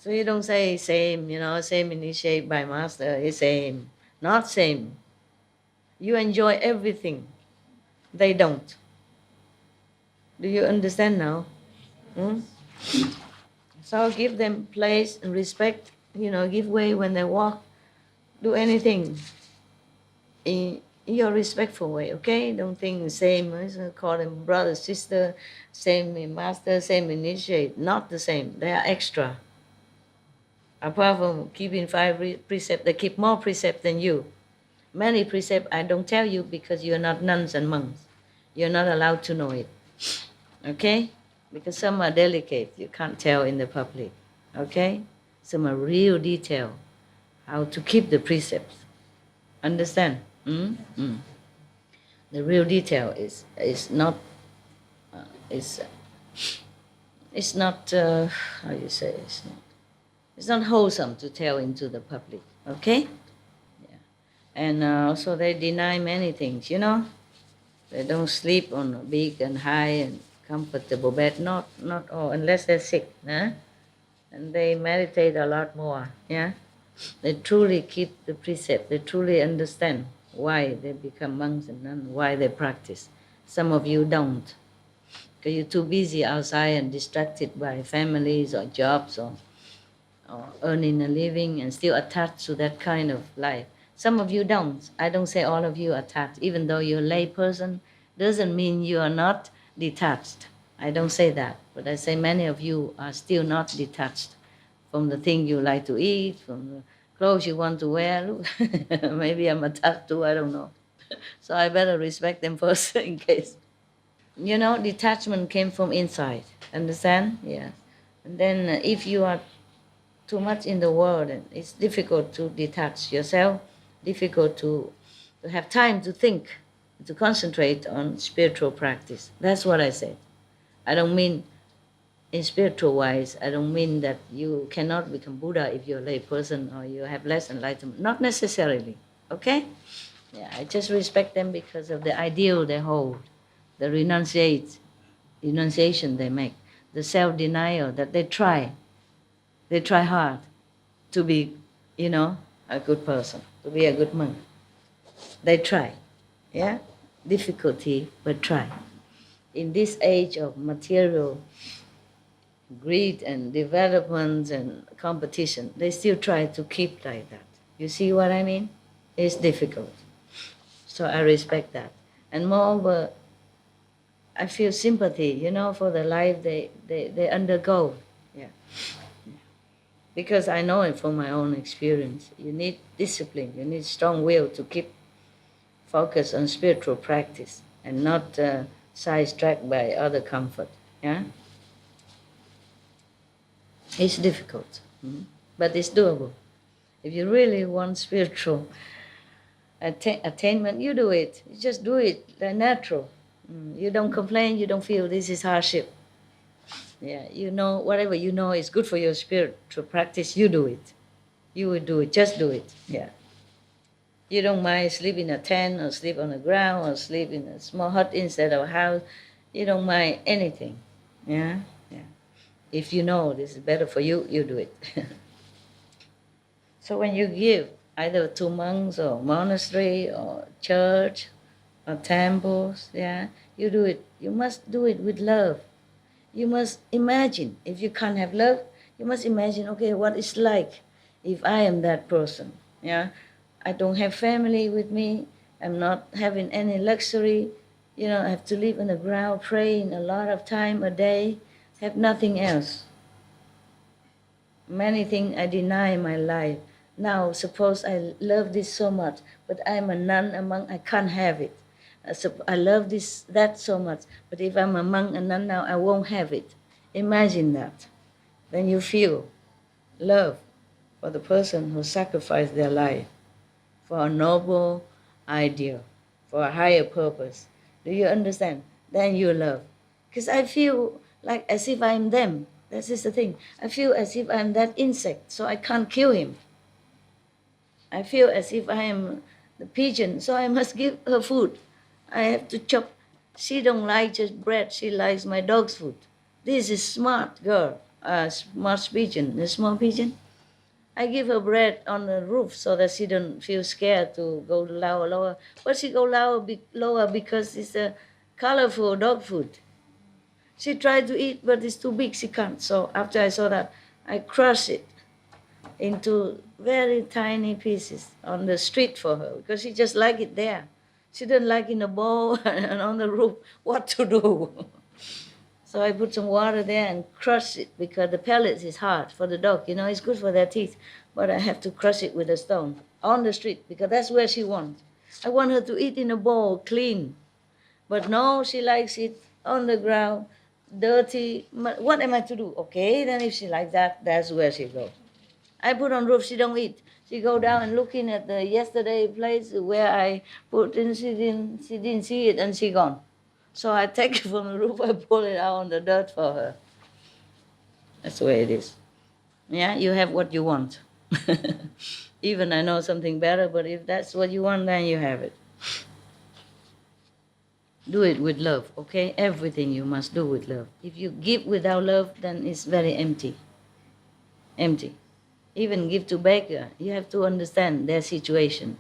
So you don't say same, same initiate by master, it's same. Not same. You enjoy everything. They don't. Do you understand now? So give them place and respect, give way when they walk. Do anything in your respectful way, okay? Don't think the same, call them brother, sister, same master, same initiate. Not the same, they are extra. Apart from keeping 5 precepts, they keep more precepts than you. Many precepts I don't tell you because you're not nuns and monks. You're not allowed to know it. Okay? Because some are delicate, you can't tell in the public. Okay? Some are real detail, how to keep the precepts. Understand? The real detail is not, it's not how you say, it's not wholesome to tell into the public. Okay? Yeah. And also they deny many things, They don't sleep on a big and high and comfortable bed, not all, unless they're sick, and they meditate a lot more, yeah. They truly keep the precept. They truly understand why they become monks and nuns, why they practice. Some of you don't, because you're too busy outside and distracted by families or jobs or earning a living and still attached to that kind of life. Some of you don't. I don't say all of you are attached. Even though you're a lay person, doesn't mean you are not detached. I don't say that, but I say many of you are still not detached from the thing you like to eat, from the clothes you want to wear. Look, maybe I'm attached to, I don't know. So I better respect them first in case. Detachment came from inside. Understand? Yeah. And then if you are too much in the world, it's difficult to detach yourself, difficult to have time to think, to concentrate on spiritual practice. That's what I said. I don't mean in spiritual wise, I don't mean that you cannot become Buddha if you're a lay person or you have less enlightenment. Not necessarily, okay? Yeah, I just respect them because of the ideal they hold, the renunciation they make, the self-denial that they try. They try hard to be, a good person, to be a good monk. They try, yeah? Difficulty, but try. In this age of material greed and development and competition, they still try to keep like that. You see what I mean? It's difficult. So I respect that. And moreover, I feel sympathy, for the life they undergo. Yeah. Because I know it from my own experience. You need discipline, you need strong will to keep focus on spiritual practice. and not sidetracked by other comfort. Yeah? It's difficult, but it's doable. If you really want spiritual attainment, you do it. You just do it natural. You don't complain, you don't feel this is hardship. Yeah, you know, whatever you know is good for your spiritual practice, you do it. You will do it, just do it. Yeah. You don't mind sleep in a tent or sleep on the ground or sleep in a small hut instead of a house. You don't mind anything. Yeah? Yeah. If you know this is better for you, you do it. So when you give, either to monks or monastery or church or temples, yeah, you do it. You must do it with love. You must imagine. If you can't have love, you must imagine, okay, what it's like if I am that person. Yeah, I don't have family with me. I'm not having any luxury. You know, I have to live on the ground, praying a lot of time a day, have nothing else. Many things I deny in my life. Now, suppose I love this so much, but I'm a nun, a monk, I can't have it. I love that so much, but if I'm a monk, a nun now, I won't have it. Imagine that. Then you feel love for the person who sacrificed their life for a noble ideal, for a higher purpose. Do you understand? Then you love. Because I feel like as if I'm them. That is the thing. I feel as if I'm that insect, so I can't kill him. I feel as if I am the pigeon, so I must give her food. I have to chop. She don't like just bread, she likes my dog's food. This is smart girl, smart pigeon, the small pigeon. I give her bread on the roof so that she don't feel scared to go lower. But she go lower because it's a colorful dog food. She tried to eat, but it's too big, she can't. So after I saw that, I crushed it into very tiny pieces on the street for her because she just like it there. She didn't like in a bowl and on the roof. What to do? So I put some water there and crush it because the pellets is hard for the dog. You know, it's good for their teeth. But I have to crush it with a stone on the street because that's where she wants. I want her to eat in a bowl, clean. But no, she likes it on the ground, dirty. What am I to do? Okay, then if she likes that, that's where she go. I put on roof, she don't eat. She go down and looking at the yesterday place where I put in, she didn't see it and she gone. So I take it from the roof, I pull it out on the dirt for her. That's the way it is. Yeah, you have what you want. Even I know something better, but if that's what you want, then you have it. Do it with love, okay? Everything you must do with love. If you give without love, then it's very empty. Empty. Even give to beggar, you have to understand their situation.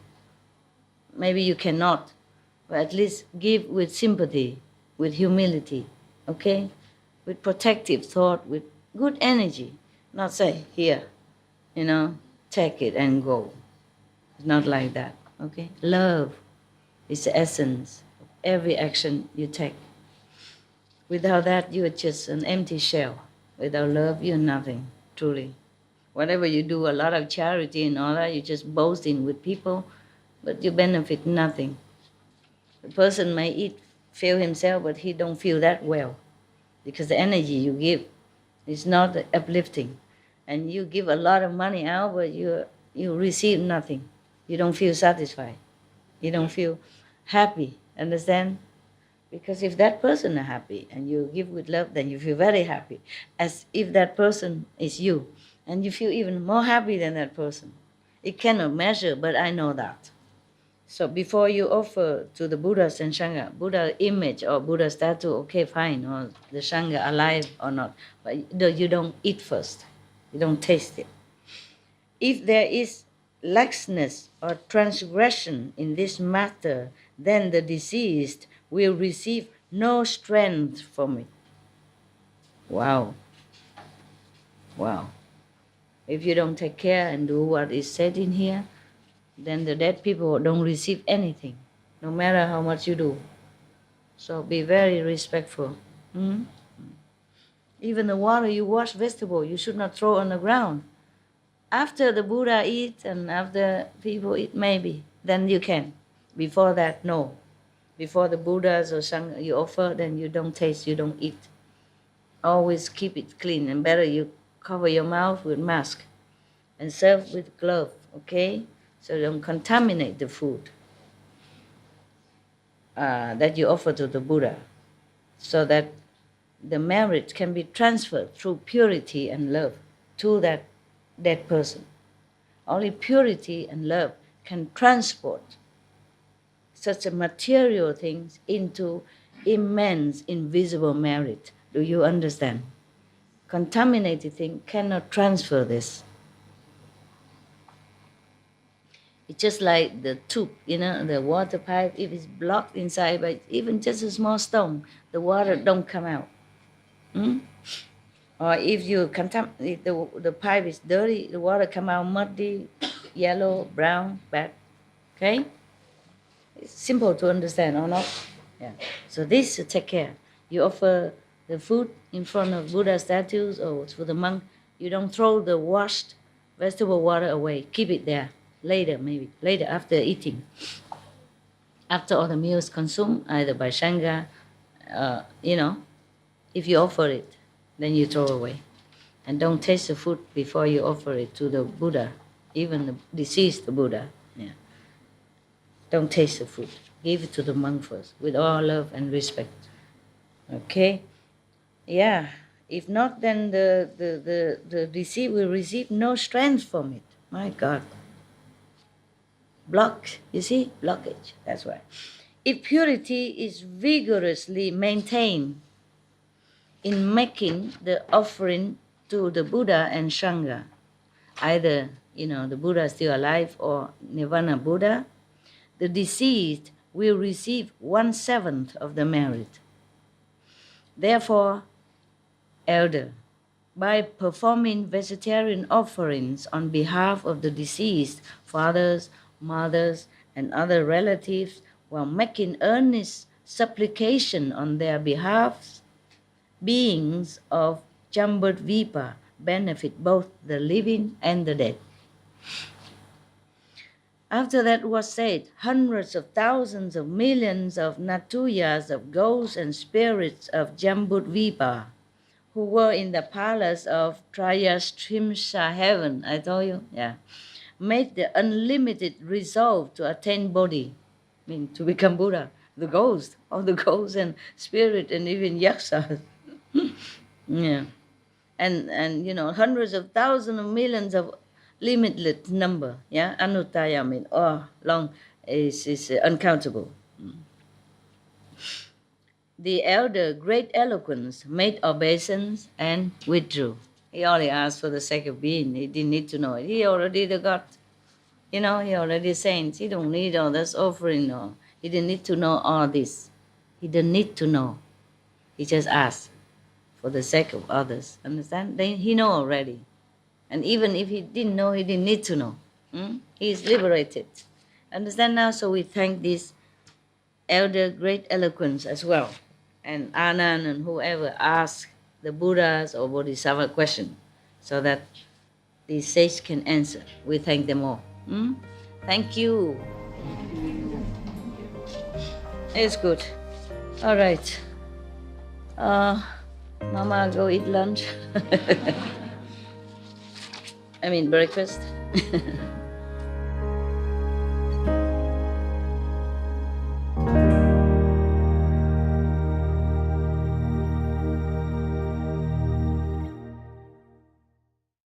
Maybe you cannot, but at least give with sympathy, with humility, okay? With protective thought, with good energy. Not say, here, you know, take it and go. It's not like that, okay? Love is the essence of every action you take. Without that, you're just an empty shell. Without love, you're nothing, truly. Whatever you do, a lot of charity and all that, you're just boasting with people, but you benefit nothing. The person may feel himself, but he don't feel that well because the energy you give is not uplifting. And you give a lot of money out, but you receive nothing. You don't feel satisfied. You don't feel happy, understand? Because if that person is happy and you give with love, then you feel very happy, as if that person is you. And you feel even more happy than that person. It cannot measure, but I know that. So before you offer to the Buddhas and Sangha, Buddha image or Buddha statue, okay, fine, or the Sangha alive or not, but you don't eat first. You don't taste it. If there is laxness or transgression in this matter, then the deceased will receive no strength from it. Wow. Wow. If you don't take care and do what is said in here, then the dead people don't receive anything, no matter how much you do. So be very respectful. Even the water you wash vegetable, you should not throw on the ground. After the Buddha eat and after people eat, maybe, then you can. Before that, no. Before the Buddhas or Sangha you offer, then you don't taste, you don't eat. Always keep it clean, and better you cover your mouth with mask and serve with glove, okay? So don't contaminate the food that you offer to the Buddha, so that the merit can be transferred through purity and love to that dead person. Only purity and love can transport such a material things into immense, invisible merit. Do you understand? Contaminated thing cannot transfer this. It's just like the tube, the water pipe. If it's blocked inside by even just a small stone, the water don't come out. Or if you contaminate, the pipe is dirty, the water come out muddy, yellow, brown, bad. Okay? It's simple to understand, or not? Yeah. So this to take care. You offer the food in front of Buddha statues or for the monk. You don't throw the washed vegetable water away. Keep it there. Later, maybe. Later, after eating. After all the meals consumed, either by Sangha, if you offer it, then you throw away. And don't taste the food before you offer it to the Buddha, even the deceased Buddha. Yeah. Don't taste the food. Give it to the monk first, with all love and respect. Okay? Yeah. If not, then the deceased will receive no strength from it. My God. Block, you see? Blockage. That's why. If purity is vigorously maintained in making the offering to the Buddha and Sangha, either, the Buddha is still alive or Nirvana Buddha, the deceased will receive 1/7 of the merit. Therefore, elder, by performing vegetarian offerings on behalf of the deceased fathers, mothers, and other relatives, while making earnest supplication on their behalf, beings of Jambudvipa benefit both the living and the dead. After that was said, hundreds of thousands of millions of natuyas, of ghosts and spirits of Jambudvipa, who were in the palace of Trayastrimsa heaven, I told you, made the unlimited resolve to attain Bodhi, to become Buddha. The ghosts, all the ghosts and spirit and even yaksas. Yeah. And hundreds of thousands of millions of limitless number, Anuttaya long is uncountable. The elder, great eloquence, made obeisance and withdrew. He only asked for the sake of being. He didn't need to know it. He already the God. He already saints. He don't need all this offering. No. He didn't need to know all this. He didn't need to know. He just asked for the sake of others. Understand? Then he know already. And even if he didn't know, he didn't need to know. He is liberated. Understand now? So we thank this elder, great eloquence as well. And Anand and whoever asked the Buddhas or Bodhisattva question, so that the sage can answer. We thank them all. Thank you. It's good. All right. Mama, go eat lunch. I mean breakfast.